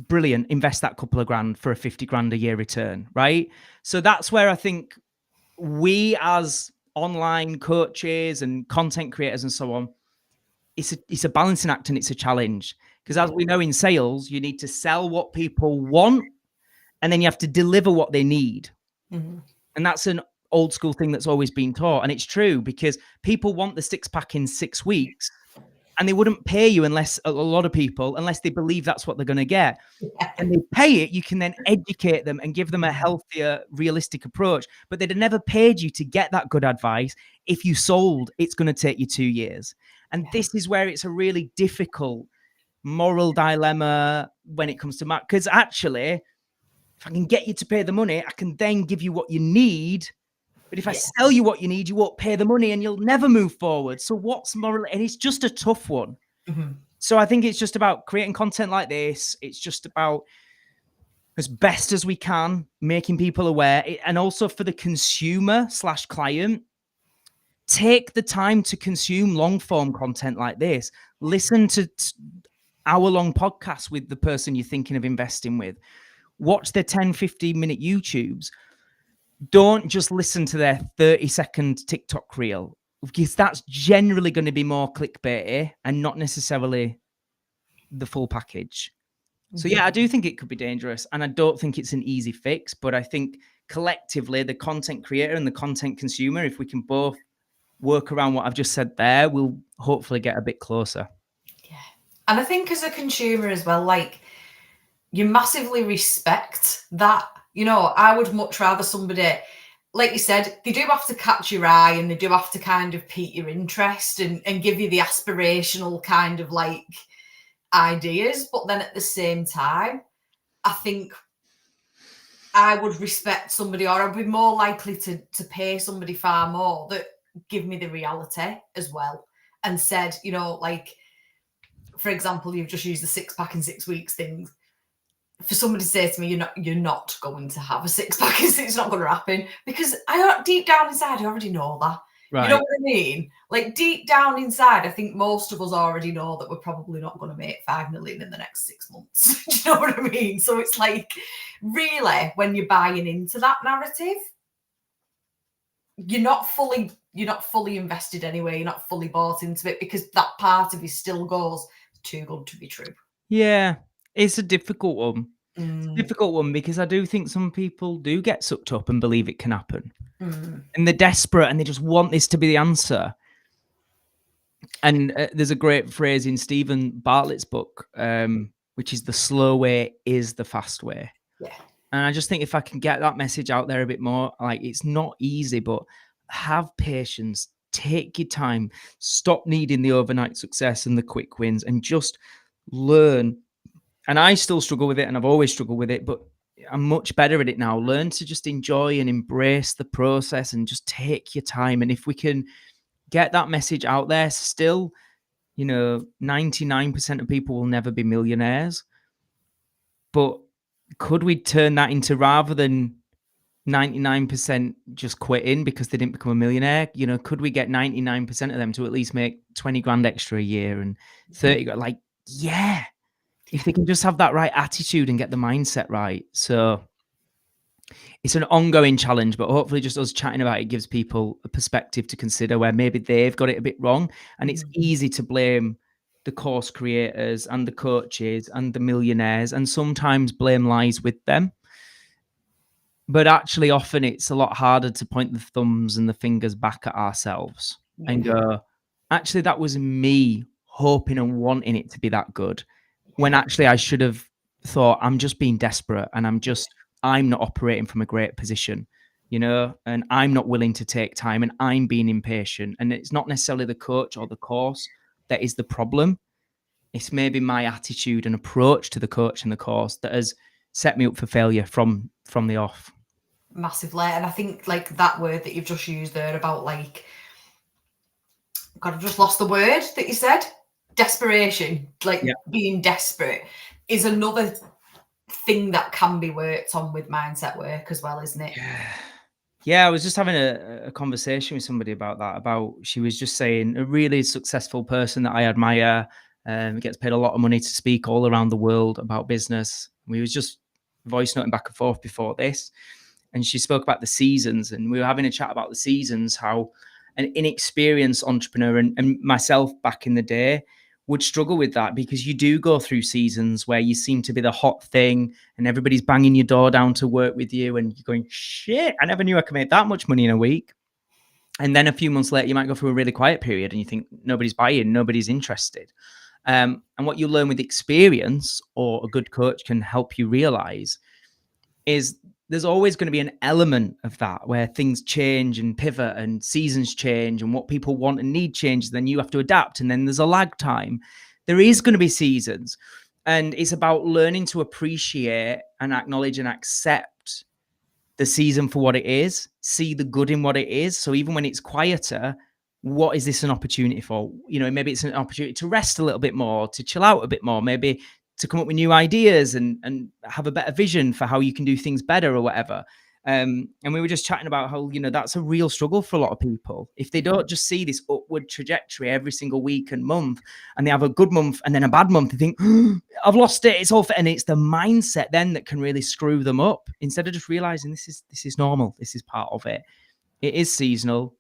brilliant. Invest that couple of grand for a 50 grand a year return, right? So that's where I think we as online coaches and content creators and so on, it's a balancing act and it's a challenge. Because as we know in sales, you need to sell what people want and then you have to deliver what they need. And that's an old school thing that's always been taught. And it's true because people want the 6-pack in 6 weeks and they wouldn't pay you unless a lot of people, unless they believe that's what they're going to get. And they pay it, you can then educate them and give them a healthier, realistic approach. But they'd have never paid you to get that good advice. If you sold, it's going to take you 2 years. And this is where it's a really difficult moral dilemma when it comes to Matt. Because actually, if I can get you to pay the money, I can then give you what you need. But if I sell you what you need, you won't pay the money and you'll never move forward. So what's moral? And it's just a tough one. So I think it's just about creating content like this. It's just about, as best as we can, making people aware. And also for the consumer/client, take the time to consume long form content like this. Listen to hour-long podcasts with the person you're thinking of investing with. Watch their 10, 15-minute YouTubes. Don't just listen to their 30-second TikTok reel, because that's generally going to be more clickbaity and not necessarily the full package. So yeah, I do think it could be dangerous, and I don't think it's an easy fix, but I think collectively, the content creator and the content consumer, if we can both work around what I've just said there, we'll hopefully get a bit closer. Yeah. And I think as a consumer as well, like, you massively respect that. You know, I would much rather somebody, like you said, they do have to catch your eye and they do have to kind of pique your interest and give you the aspirational kind of like ideas. But then at the same time, I think I would respect somebody, or I'd be more likely to pay somebody far more that give me the reality as well and said, you know, like, for example, you've just used the 6-pack in 6 weeks thing. For somebody to say to me, you're not going to have a 6-pack, it's not going to happen, because I deep down inside I already know that. Right. You know what I mean? Like, deep down inside, I think most of us already know that we're probably not going to make 5 million in the next 6 months. Do you know what I mean? So it's like, really, when you're buying into that narrative, you're not fully invested anyway. You're not fully bought into it, because that part of you still goes, too good to be true. Yeah, it's a difficult one. It's a difficult one because I do think some people do get sucked up and believe it can happen. And they're desperate and they just want this to be the answer. And there's a great phrase in Stephen Bartlett's book, which is the slow way is the fast way. Yeah. And I just think if I can get that message out there a bit more, like, it's not easy, but have patience, take your time, stop needing the overnight success and the quick wins, and just learn. And I still struggle with it, and I've always struggled with it, but I'm much better at it now. Learn to just enjoy and embrace the process and just take your time. And if we can get that message out there, still, you know, 99% of people will never be millionaires. But could we turn that into, rather than 99% just quitting because they didn't become a millionaire, you know, could we get 99% of them to at least make 20 grand extra a year and 30 grand? Like, yeah, if they can just have that right attitude and get the mindset right. So it's an ongoing challenge, but hopefully just us chatting about it gives people a perspective to consider where maybe they've got it a bit wrong. And it's easy to blame the course creators and the coaches and the millionaires, and sometimes blame lies with them. But actually, often it's a lot harder to point the thumbs and the fingers back at ourselves and go, actually, that was me hoping and wanting it to be that good. When actually I should have thought, I'm just being desperate and I'm not operating from a great position, you know, and I'm not willing to take time and I'm being impatient. And it's not necessarily the coach or the course that is the problem. It's maybe my attitude and approach to the coach and the course that has set me up for failure from the off. Massively. And I think, like, that word that you've just used there about, like, God, I've just lost the word that you said. Desperation, like being desperate, is another thing that can be worked on with mindset work as well, isn't it? Yeah, I was just having a conversation with somebody about that. She was just saying a really successful person that I admire, gets paid a lot of money to speak all around the world about business. We was just voice noting back and forth before this, and she spoke about the seasons, and we were having a chat about the seasons, how an inexperienced entrepreneur and myself back in the day would struggle with that, because you do go through seasons where you seem to be the hot thing and everybody's banging your door down to work with you and you're going, shit, I never knew I could make that much money in a week. And then a few months later, you might go through a really quiet period and you think nobody's buying, nobody's interested. And what you learn with experience, or a good coach can help you realize, is there's always going to be an element of that where things change and pivot and seasons change and what people want and need changes. Then you have to adapt. And then there's a lag time. There is going to be seasons. And it's about learning to appreciate and acknowledge and accept the season for what it is, see the good in what it is. So even when it's quieter, what is this an opportunity for? Maybe it's an opportunity to rest a little bit more, to chill out a bit more, maybe to come up with new ideas and have a better vision for how you can do things better or whatever. And we were just chatting about how, that's a real struggle for a lot of people. If they don't just see this upward trajectory every single week and month, and they have a good month and then a bad month, they think, I've lost it. It's all and it's the mindset then that can really screw them up, instead of just realizing this is normal. This is part of it. It is seasonal.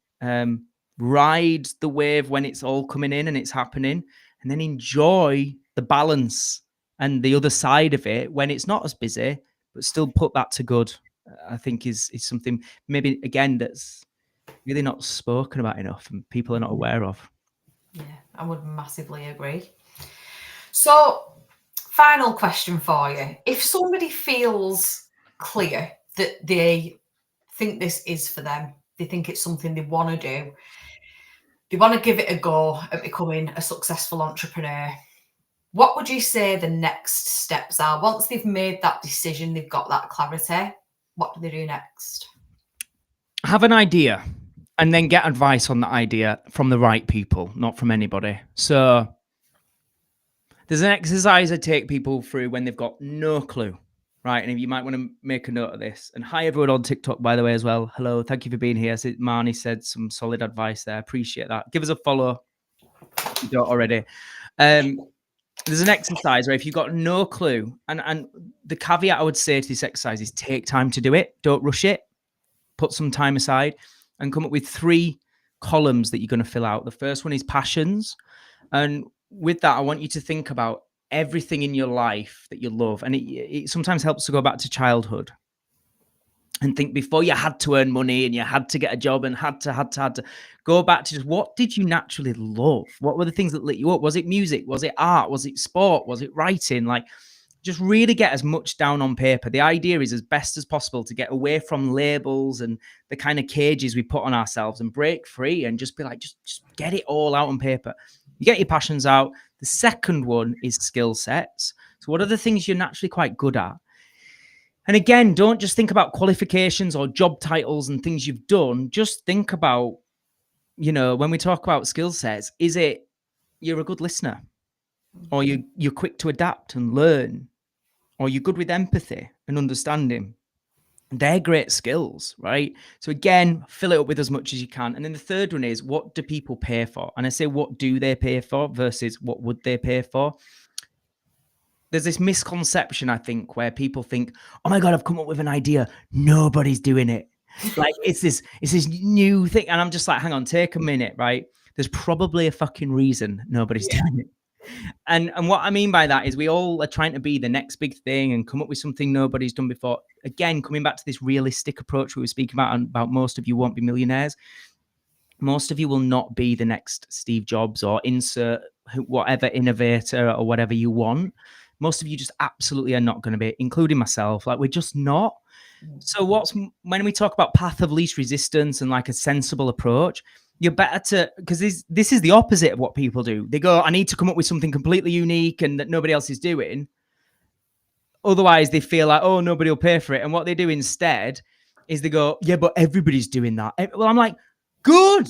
Ride the wave when it's all coming in and it's happening, and then enjoy the balance and the other side of it when it's not as busy, but still put that to good. I think is something maybe again that's really not spoken about enough and people are not aware of. Yeah, I would massively agree. So, final question for you. If somebody feels clear that they think this is for them, they think it's something they want to do, they want to give it a go at becoming a successful entrepreneur, what would you say the next steps are? Once they've made that decision, they've got that clarity, what do they do next? Have an idea and then get advice on that idea from the right people, not from anybody. So there's an exercise I take people through when they've got no clue, right? And if you might want to make a note of this. And hi, everyone on TikTok, by the way, as well. Hello. Thank you for being here. So Marnie said some solid advice there. Appreciate that. Give us a follow if you don't already. There's an exercise where if you've got no clue, and the caveat I would say to this exercise is take time to do it. Don't rush it. Put some time aside and come up with 3 columns that you're going to fill out. The first one is passions. And with that, I want you to think about everything in your life that you love. And it sometimes helps to go back to childhood and think before you had to earn money and you had to get a job and had to go back to just what did you naturally love? What were the things that lit you up? Was it music? Was it art? Was it sport? Was it writing? Like, just really get as much down on paper. The idea is as best as possible to get away from labels and the kind of cages we put on ourselves and break free and just be like, just get it all out on paper. You get your passions out. The second one is skill sets. So what are the things you're naturally quite good at? And again, don't just think about qualifications or job titles and things you've done. Just think about, when we talk about skill sets, is it you're a good listener, or you're quick to adapt and learn, or you're good with empathy and understanding? They're great skills, right? So again, fill it up with as much as you can. And then the third one is, what do people pay for? And I say, what do they pay for versus what would they pay for? There's this misconception, I think, where people think, oh my God, I've come up with an idea. Nobody's doing it. Like it's this new thing. And I'm just like, hang on, take a minute, right? There's probably a fucking reason nobody's doing it. And what I mean by that is we all are trying to be the next big thing and come up with something nobody's done before. Again, coming back to this realistic approach we were speaking about most of you won't be millionaires. Most of you will not be the next Steve Jobs or insert whatever innovator or whatever you want. Most of you just absolutely are not going to be, including myself. Like, we're just not. So when we talk about path of least resistance and like a sensible approach, you're better to, because this is the opposite of what people do. They go, I need to come up with something completely unique and that nobody else is doing. Otherwise, they feel like, oh, nobody will pay for it. And what they do instead is they go, yeah, but everybody's doing that. Well, I'm like, good.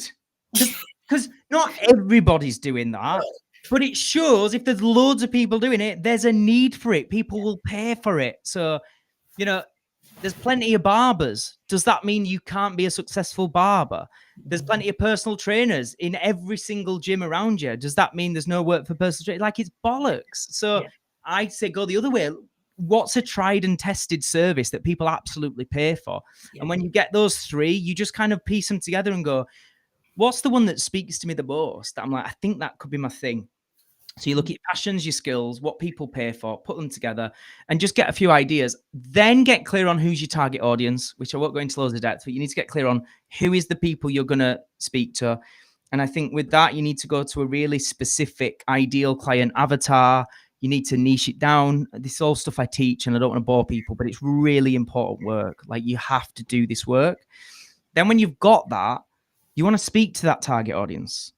Because not everybody's doing that. But it shows if there's loads of people doing it, there's a need for it. People will pay for it. So, you know, there's plenty of barbers. Does that mean you can't be a successful barber? There's plenty of personal trainers in every single gym around you. Does that mean there's no work for personal trainers? Like, it's bollocks. So I'd say go the other way. What's a tried and tested service that people absolutely pay for? And when you get those three, you just kind of piece them together and go, what's the one that speaks to me the most? That I'm like, I think that could be my thing. So you look at your passions, your skills, what people pay for, put them together and just get a few ideas. Then get clear on who's your target audience, which I won't go into loads of depth, but you need to get clear on who is the people you're going to speak to. And I think with that, you need to go to a really specific ideal client avatar. You need to niche it down. This is all stuff I teach and I don't want to bore people, but it's really important work. Like, you have to do this work. Then when you've got that, you want to speak to that target audience.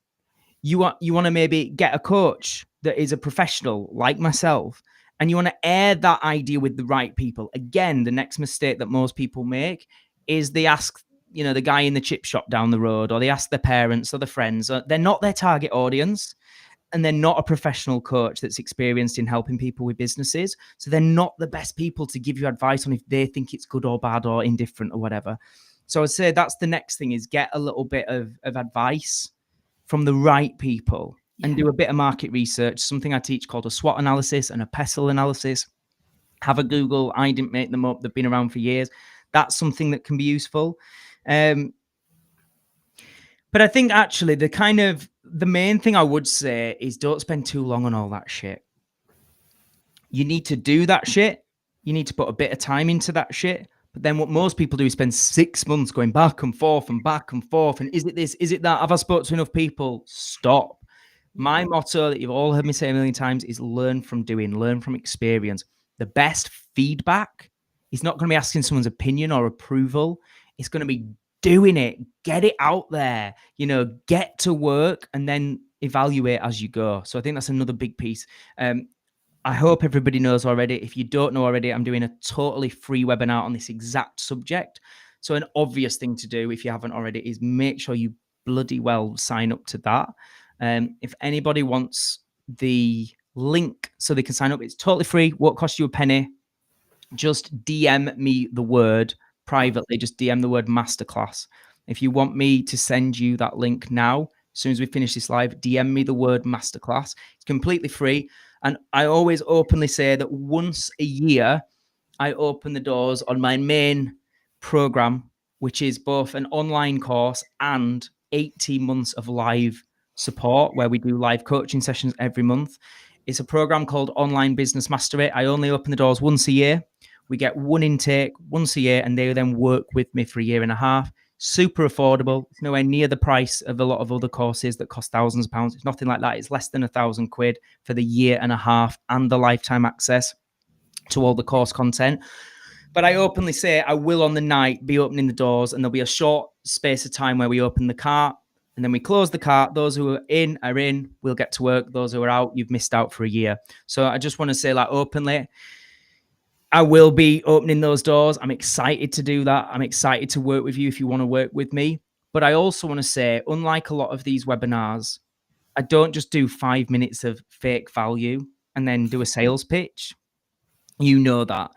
You want to maybe get a coach that is a professional like myself, and you want to air that idea with the right people. Again, the next mistake that most people make is they ask, the guy in the chip shop down the road, or they ask their parents or their friends. They're not their target audience, and they're not a professional coach that's experienced in helping people with businesses. So they're not the best people to give you advice on if they think it's good or bad or indifferent or whatever. So I'd say that's the next thing, is get a little bit of advice from the right people and do a bit of market research, something I teach called a SWOT analysis and a PESTLE analysis. Have a Google. I didn't make them up. They've been around for years. That's something that can be useful. But I think actually the main thing I would say is don't spend too long on all that shit. You need to do that shit. You need to put a bit of time into that shit. But then what most people do is spend 6 months going back and forth and back and forth. And is it this? Is it that? Have I spoken to enough people? Stop. My motto that you've all heard me say a million times is learn from doing, learn from experience. The best feedback is not going to be asking someone's opinion or approval. It's going to be doing it. Get it out there, get to work and then evaluate as you go. So I think that's another big piece. I hope everybody knows already. If you don't know already, I'm doing a totally free webinar on this exact subject. So an obvious thing to do, if you haven't already, is make sure you bloody well sign up to that. If anybody wants the link so they can sign up, it's totally free, won't cost you a penny. Just DM me the word privately, just DM the word masterclass. If you want me to send you that link now, as soon as we finish this live, DM me the word masterclass. It's completely free. And I always openly say that once a year, I open the doors on my main program, which is both an online course and 18 months of live support, where we do live coaching sessions every month. It's a program called Online Business Mastery. I only open the doors once a year. We get one intake once a year, and they then work with me for a year and a half. Super affordable. It's nowhere near the price of a lot of other courses that cost thousands of pounds. It's nothing like that. It's less than £1,000 for the year and a half and the lifetime access to all the course content. But I openly say I will on the night be opening the doors, and there'll be a short space of time where we open the cart and then we close the cart. Those who are in, we'll get to work. Those who are out, you've missed out for a year. So I just want to say, openly, I will be opening those doors. I'm excited to do that. I'm excited to work with you if you want to work with me. But I also want to say, unlike a lot of these webinars, I don't just do 5 minutes of fake value and then do a sales pitch. You know that.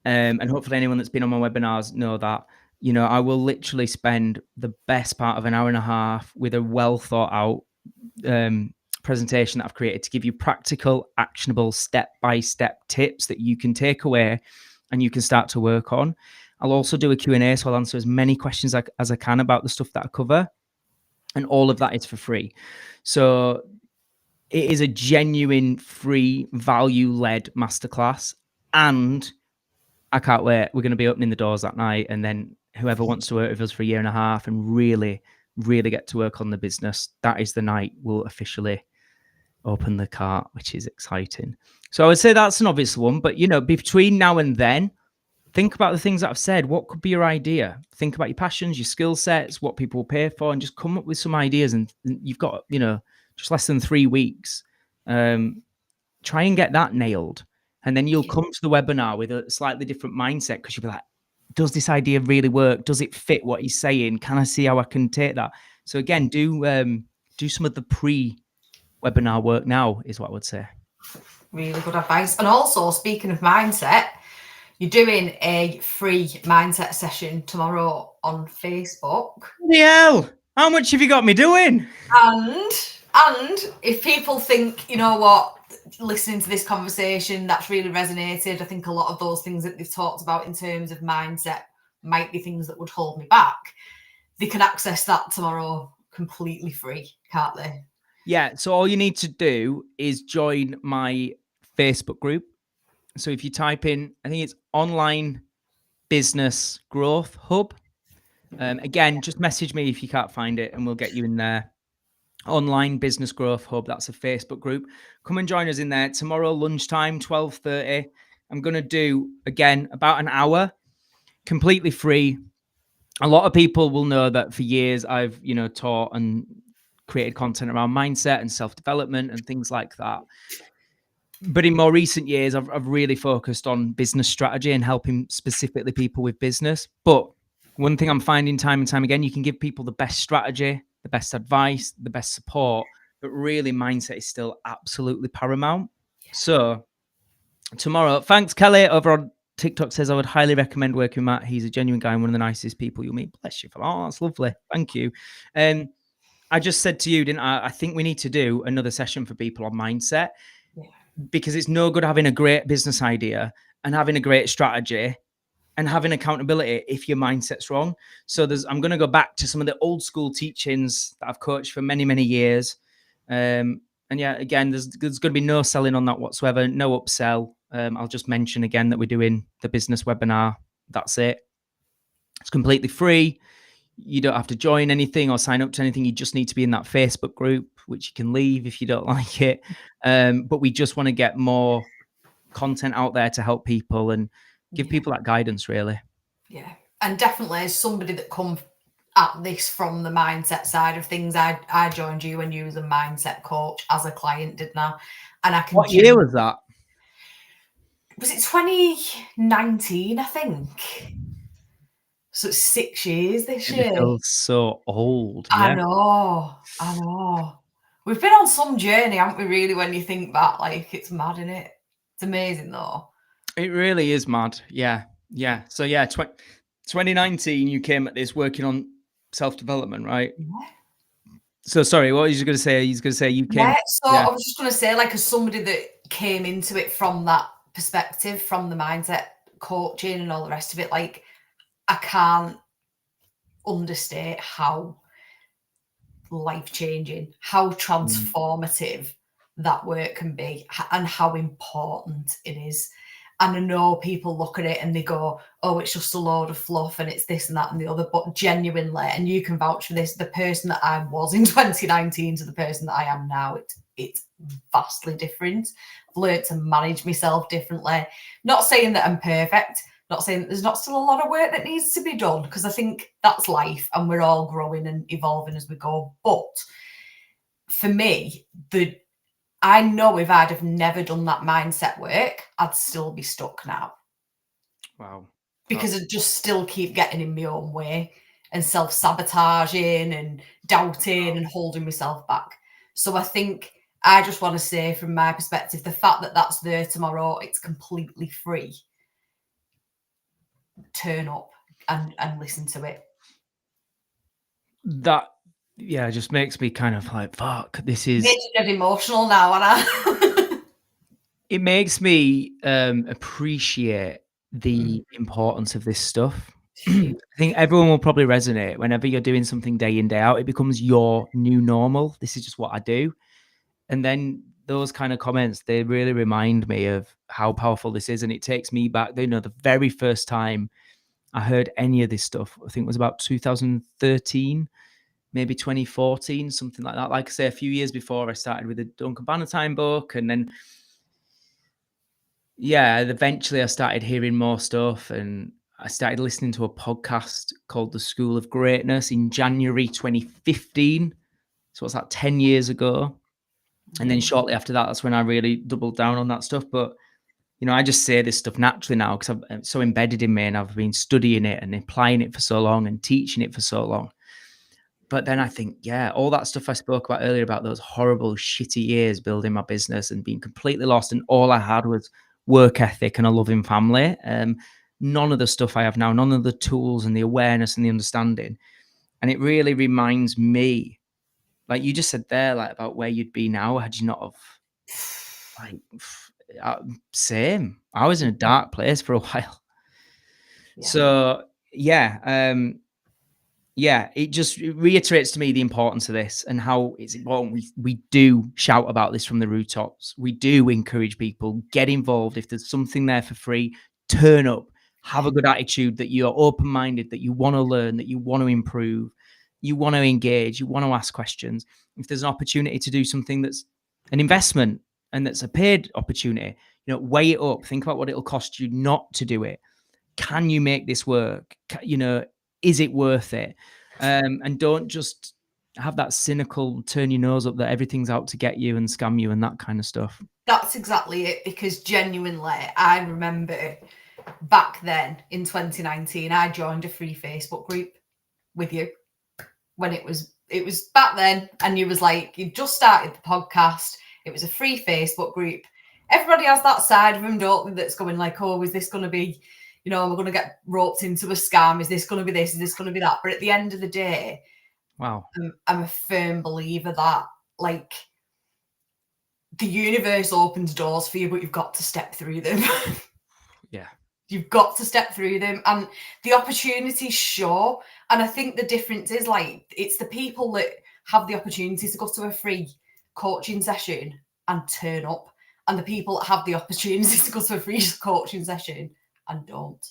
And hopefully anyone that's been on my webinars know that. I will literally spend the best part of an hour and a half with a well thought out presentation that I've created to give you practical, actionable, step-by-step tips that you can take away and you can start to work on. I'll also do a Q&A, so I'll answer as many questions as I can about the stuff that I cover. And all of that is for free. So it is a genuine, free, value-led masterclass. And I can't wait. We're going to be opening the doors that night. And then whoever wants to work with us for a year and a half and really, really get to work on the business, that is the night we'll officially open the cart, which is exciting. So I would say that's an obvious one. But, between now and then, think about the things that I've said. What could be your idea? Think about your passions, your skill sets, what people will pay for, and just come up with some ideas. And you've got, just less than 3 weeks. Try and get that nailed. And then you'll come to the webinar with a slightly different mindset, because you'll be like, does this idea really work? Does it fit what he's saying? Can I see how I can take that? So again, do some of the pre webinar work now, is what I would say. Really good advice. And also, speaking of mindset, you're doing a free mindset session tomorrow on Facebook. Hell, how much have you got me doing? And if people think, you know what, listening to this conversation, that's really resonated, I think a lot of those things that they've talked about in terms of mindset might be things that would hold me back. They can access that tomorrow completely free, can't they? Yeah, so all you need to do is join my Facebook group. So if you type in, I think it's Online Business Growth Hub. Again, just message me if you can't find it and we'll get you in there. Online Business Growth Hub, that's a Facebook group. Come and join us in there tomorrow lunchtime, 12:30. I'm going to do, again, about an hour, completely free. A lot of people will know that for years I've, taught and created content around mindset and self-development and things like that. But in more recent years, I've really focused on business strategy and helping specifically people with business. But one thing I'm finding time and time again, you can give people the best strategy, the best advice, the best support, but really mindset is still absolutely paramount. So tomorrow, thanks, Kelly, over on TikTok says, I would highly recommend working with Matt. He's a genuine guy and one of the nicest people you'll meet. Bless you. Oh, that's lovely. Thank you. I just said to you, didn't I? I think we need to do another session for people on mindset. Yeah. Because it's no good having a great business idea and having a great strategy and having accountability if your mindset's wrong. So I'm going to go back to some of the old school teachings that I've coached for many, many years. And yeah, again, there's going to be no selling on that whatsoever, no upsell. I'll just mention again that we're doing the business webinar. That's it. It's completely free. You don't have to join anything or sign up to anything. You just need to be in that Facebook group, which you can leave if you don't like it. But we just want to get more content out there to help people and give people that guidance, really. Yeah. And definitely as somebody that comes at this from the mindset side of things, I joined you when you was a mindset coach as a client, didn't I? And I can. What year was that? Was it 2019, I think? So it's 6 years this year. It feels so old. I Yeah. know. We've been on some journey, haven't we, really, when you think back? Like, it's mad, isn't it? It's amazing, though. It really is mad. Yeah. Yeah. So, yeah, 2019, you came at this working on self-development, right? Yeah. So, sorry, what was you going to say? He's going to say you came. Yeah, so I was just going to say, like, as somebody that came into it from that perspective, from the mindset coaching and all the rest of it, like, I can't understate how life-changing, how transformative that work can be and how important it is. And I know people look at it and they go, oh, it's just a load of fluff and it's this and that and the other. But genuinely, and you can vouch for this, the person that I was in 2019 to the person that I am now, it's vastly different. I've learned to manage myself differently. Not saying that I'm perfect, not saying that there's not still a lot of work that needs to be done, because I think that's life and we're all growing and evolving as we go. But for me, I know if I'd have never done that mindset work, I'd still be stuck now. Wow. Because I'd just still keep getting in my own way and self-sabotaging and doubting and holding myself back. So I think I just want to say, from my perspective, the fact that that's there tomorrow, it's completely free. Turn up and listen to it. That, yeah, just makes me kind of like, fuck, this is... Makes me get emotional now, Anna. It makes me appreciate the importance of this stuff. I think everyone will probably resonate whenever you're doing something day in, day out. It becomes your new normal. This is just what I do. And then those kind of comments, they really remind me of how powerful this is. And it takes me back, the very first time I heard any of this stuff, I think it was about 2013, maybe 2014, something like that. Like I say, a few years before, I started with the Duncan Bannatyne book. And then, yeah, eventually I started hearing more stuff, and I started listening to a podcast called The School of Greatness in January 2015. So what's that, 10 years ago? And then shortly after that, that's when I really doubled down on that stuff. But, I just say this stuff naturally now because it's so embedded in me, and I've been studying it and applying it for so long and teaching it for so long. But then I think, yeah, all that stuff I spoke about earlier about those horrible, shitty years building my business and being completely lost, and all I had was work ethic and a loving family. None of the stuff I have now, none of the tools and the awareness and the understanding. And it really reminds me, like you just said there, like about where you'd be now had you not have, like, same. I was in a dark place for a while. Yeah. So yeah, it just reiterates to me the importance of this and how it's important. We do shout about this from the rooftops. We do encourage people, get involved. If there's something there for free, turn up, have a good attitude, that you're open-minded, that you want to learn, that you want to improve, you want to engage, you want to ask questions. If there's an opportunity to do something that's an investment and that's a paid opportunity, weigh it up. Think about what it'll cost you not to do it. Can you make this work? Is it worth it? And don't just have that cynical turn your nose up that everything's out to get you and scam you and that kind of stuff. That's exactly it, because genuinely, I remember back then in 2019, I joined a free Facebook group with you when it was back then, and you was like, you just started the podcast. It was a free Facebook group. Everybody has that side of them, don't they, that's going like, oh, is this going to be, we're going to get roped into a scam? Is this going to be this? Is this going to be that? But at the end of the day, wow, I'm a firm believer that, like, the universe opens doors for you, but you've got to step through them. Yeah. You've got to step through them, and the opportunities, sure. And I think the difference is, like, it's the people that have the opportunity to go to a free coaching session and turn up, and the people that have the opportunity to go to a free coaching session and don't.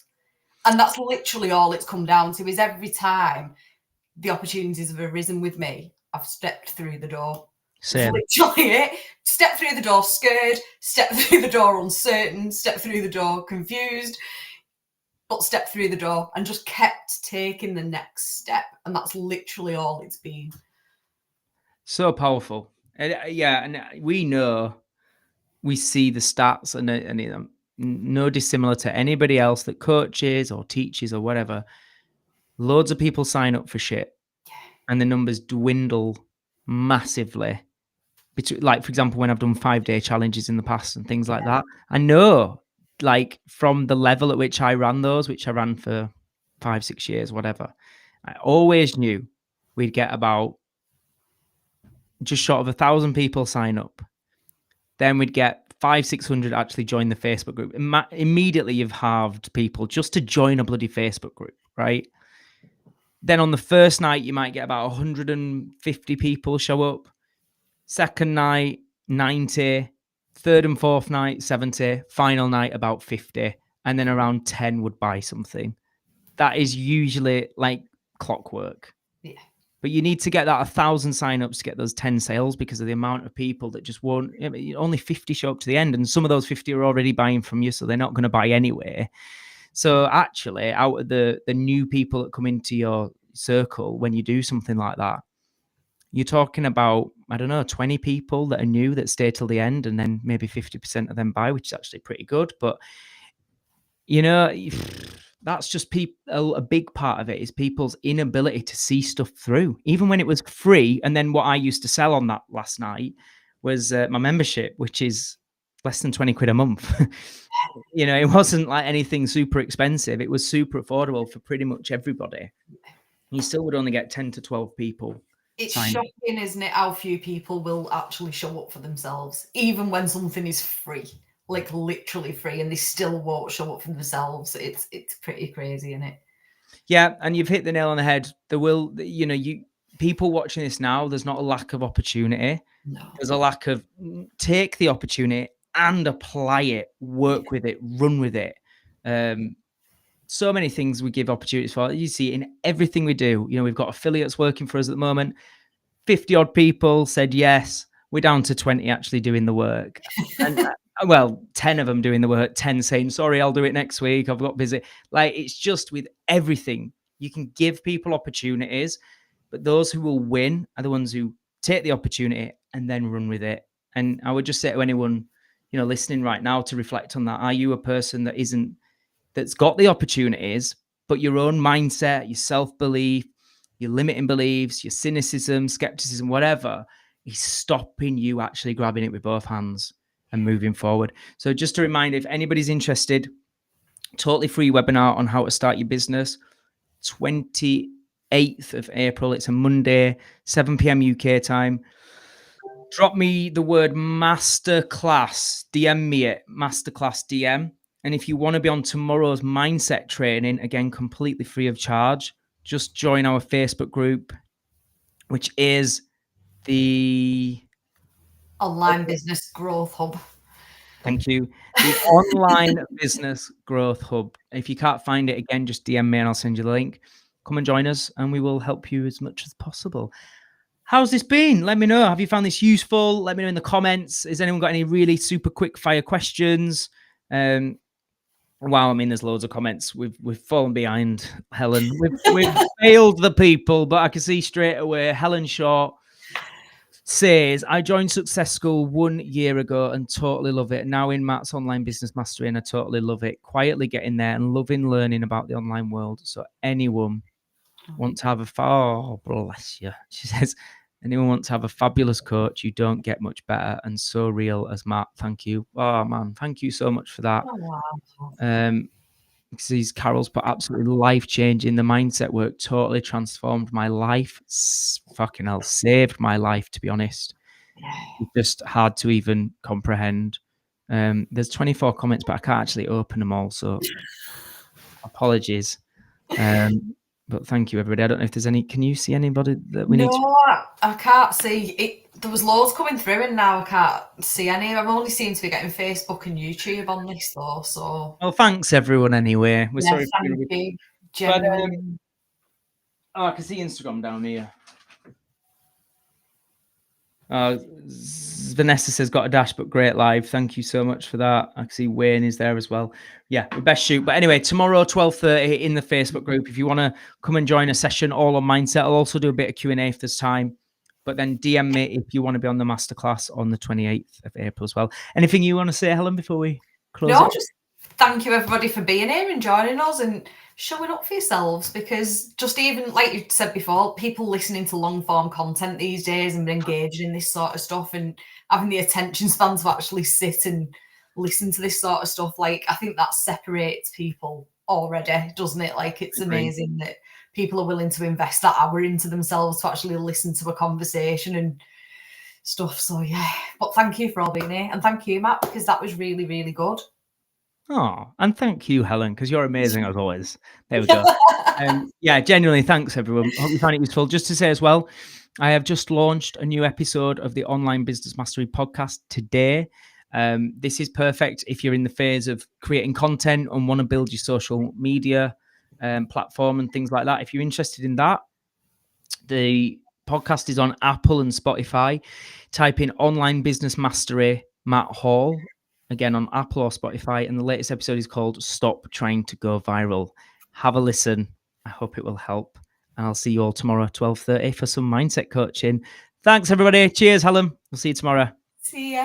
And that's literally all it's come down to, is every time the opportunities have arisen with me, I've stepped through the door. Same. That's literally it. Step through the door scared, step through the door uncertain, step through the door confused, but step through the door and just kept taking the next step. And that's literally all it's been. So powerful. And we see the stats, and no dissimilar to anybody else that coaches or teaches or whatever. Loads of people sign up for shit, and the numbers dwindle massively. Like, for example, when I've done 5-day challenges in the past and things like that, I know, like, from the level at which I ran those, which I ran for 5-6 years, whatever, I always knew we'd get about just short of 1,000 people sign up. Then we'd get 500-600 actually join the Facebook group. Immediately you've halved people just to join a bloody Facebook group, right? Then on the first night, you might get about 150 people show up. Second night, 90. Third and fourth night, 70. Final night, about 50. And then around 10 would buy something. That is usually like clockwork. Yeah. But you need to get that 1,000 signups to get those 10 sales, because of the amount of people that just won't. Only 50 show up to the end, and some of those 50 are already buying from you, so they're not going to buy anyway. So actually, out of the new people that come into your circle when you do something like that, you're talking about, I don't know, 20 people that are new that stay till the end, and then maybe 50% of them buy, which is actually pretty good. But that's just a big part of it is people's inability to see stuff through, even when it was free. And then what I used to sell on that last night was my membership, which is less than 20 quid a month. It wasn't like anything super expensive. It was super affordable for pretty much everybody. You still would only get 10 to 12 people. It's shocking, isn't it, how few people will actually show up for themselves, even when something is free, like literally free, and they still won't show up for themselves. It's pretty crazy, isn't it? Yeah, and you've hit the nail on the head. There will, people watching this now, there's not a lack of opportunity. No. There's a lack of take the opportunity and apply it, work with it, run with it. So many things we give opportunities for. You see in everything we do. We've got affiliates working for us at the moment. 50 odd people said yes. We're down to 20 actually doing the work. And 10 of them doing the work, 10 saying, sorry, I'll do it next week. I've got busy. Like, it's just with everything. You can give people opportunities, but those who will win are the ones who take the opportunity and then run with it. And I would just say to anyone, listening right now to reflect on that. Are you a person that's got the opportunities, but your own mindset, your self-belief, your limiting beliefs, your cynicism, skepticism, whatever, is stopping you actually grabbing it with both hands and moving forward. So just a reminder, if anybody's interested, totally free webinar on how to start your business, 28th of April. It's a Monday, 7 p.m. UK time. Drop me the word masterclass, DM me it, masterclass DM. And if you want to be on tomorrow's mindset training, again, completely free of charge, just join our Facebook group, which is the Online Business Growth Hub. Thank you. The Online Business Growth Hub. If you can't find it, again, just DM me and I'll send you the link. Come and join us and we will help you as much as possible. How's this been? Let me know. Have you found this useful? Let me know in the comments. Has anyone got any really super quick fire questions? Wow, I mean, there's loads of comments. We've fallen behind, Helen. We've failed the people, but I can see straight away. Helen Short says, I joined Success School 1 year ago and totally love it. Now in Matt's Online Business Mastery and I totally love it. Quietly getting there and loving learning about the online world. So anyone want to have oh, bless you. She says, anyone want to have a fabulous coach, you don't get much better and so real as Matt. Thank you. Oh man, thank you so much for that. Oh, wow. These Carol's put absolutely life-changing. The mindset work totally transformed my life. Fucking hell, saved my life, to be honest. It's just hard to even comprehend. There's 24 comments, but I can't actually open them all, so apologies. But thank you, everybody. I don't know if there's any. Can you see anybody that we need to? No, I can't see it. There was loads coming through, and now I can't see any. I've only seemed to be getting Facebook and YouTube on this, though. So, well, thanks everyone. Anyway, we're sorry. Thank you. But, I can see Instagram down here. Vanessa says got a dash, but great live. Thank you so much for that. I can see Wayne is there as well. Yeah, we best shoot. But anyway, tomorrow 12:30 in the Facebook group. If you want to come and join a session all on mindset, I'll also do a bit of Q&A if there's time. But then DM me if you want to be on the masterclass on the 28th of April as well. Anything you want to say, Helen, before we close? No, just thank you everybody for being here and joining us and showing up for yourselves, because just even like you said before, people listening to long form content these days and engaging in this sort of stuff and having the attention span to actually sit and listen to this sort of stuff, like I think that separates people already, doesn't it? Like it's amazing that people are willing to invest that hour into themselves to actually listen to a conversation and stuff. So yeah, but thank you for all being here, and thank you, Matt, because that was really, really good. Oh, and thank you, Helen, because you're amazing as always. There we go. Yeah, genuinely, thanks, everyone. Hope you find it useful. Just to say as well, I have just launched a new episode of the Online Business Mastery podcast today. This is perfect if you're in the phase of creating content and want to build your social media platform and things like that. If you're interested in that, the podcast is on Apple and Spotify. Type in Online Business Mastery Matt Hall, again on Apple or Spotify, and the latest episode is called Stop Trying to Go Viral. Have a listen. I hope it will help. And I'll see you all tomorrow at 12:30 for some mindset coaching. Thanks, everybody. Cheers, Helen. We'll see you tomorrow. See ya.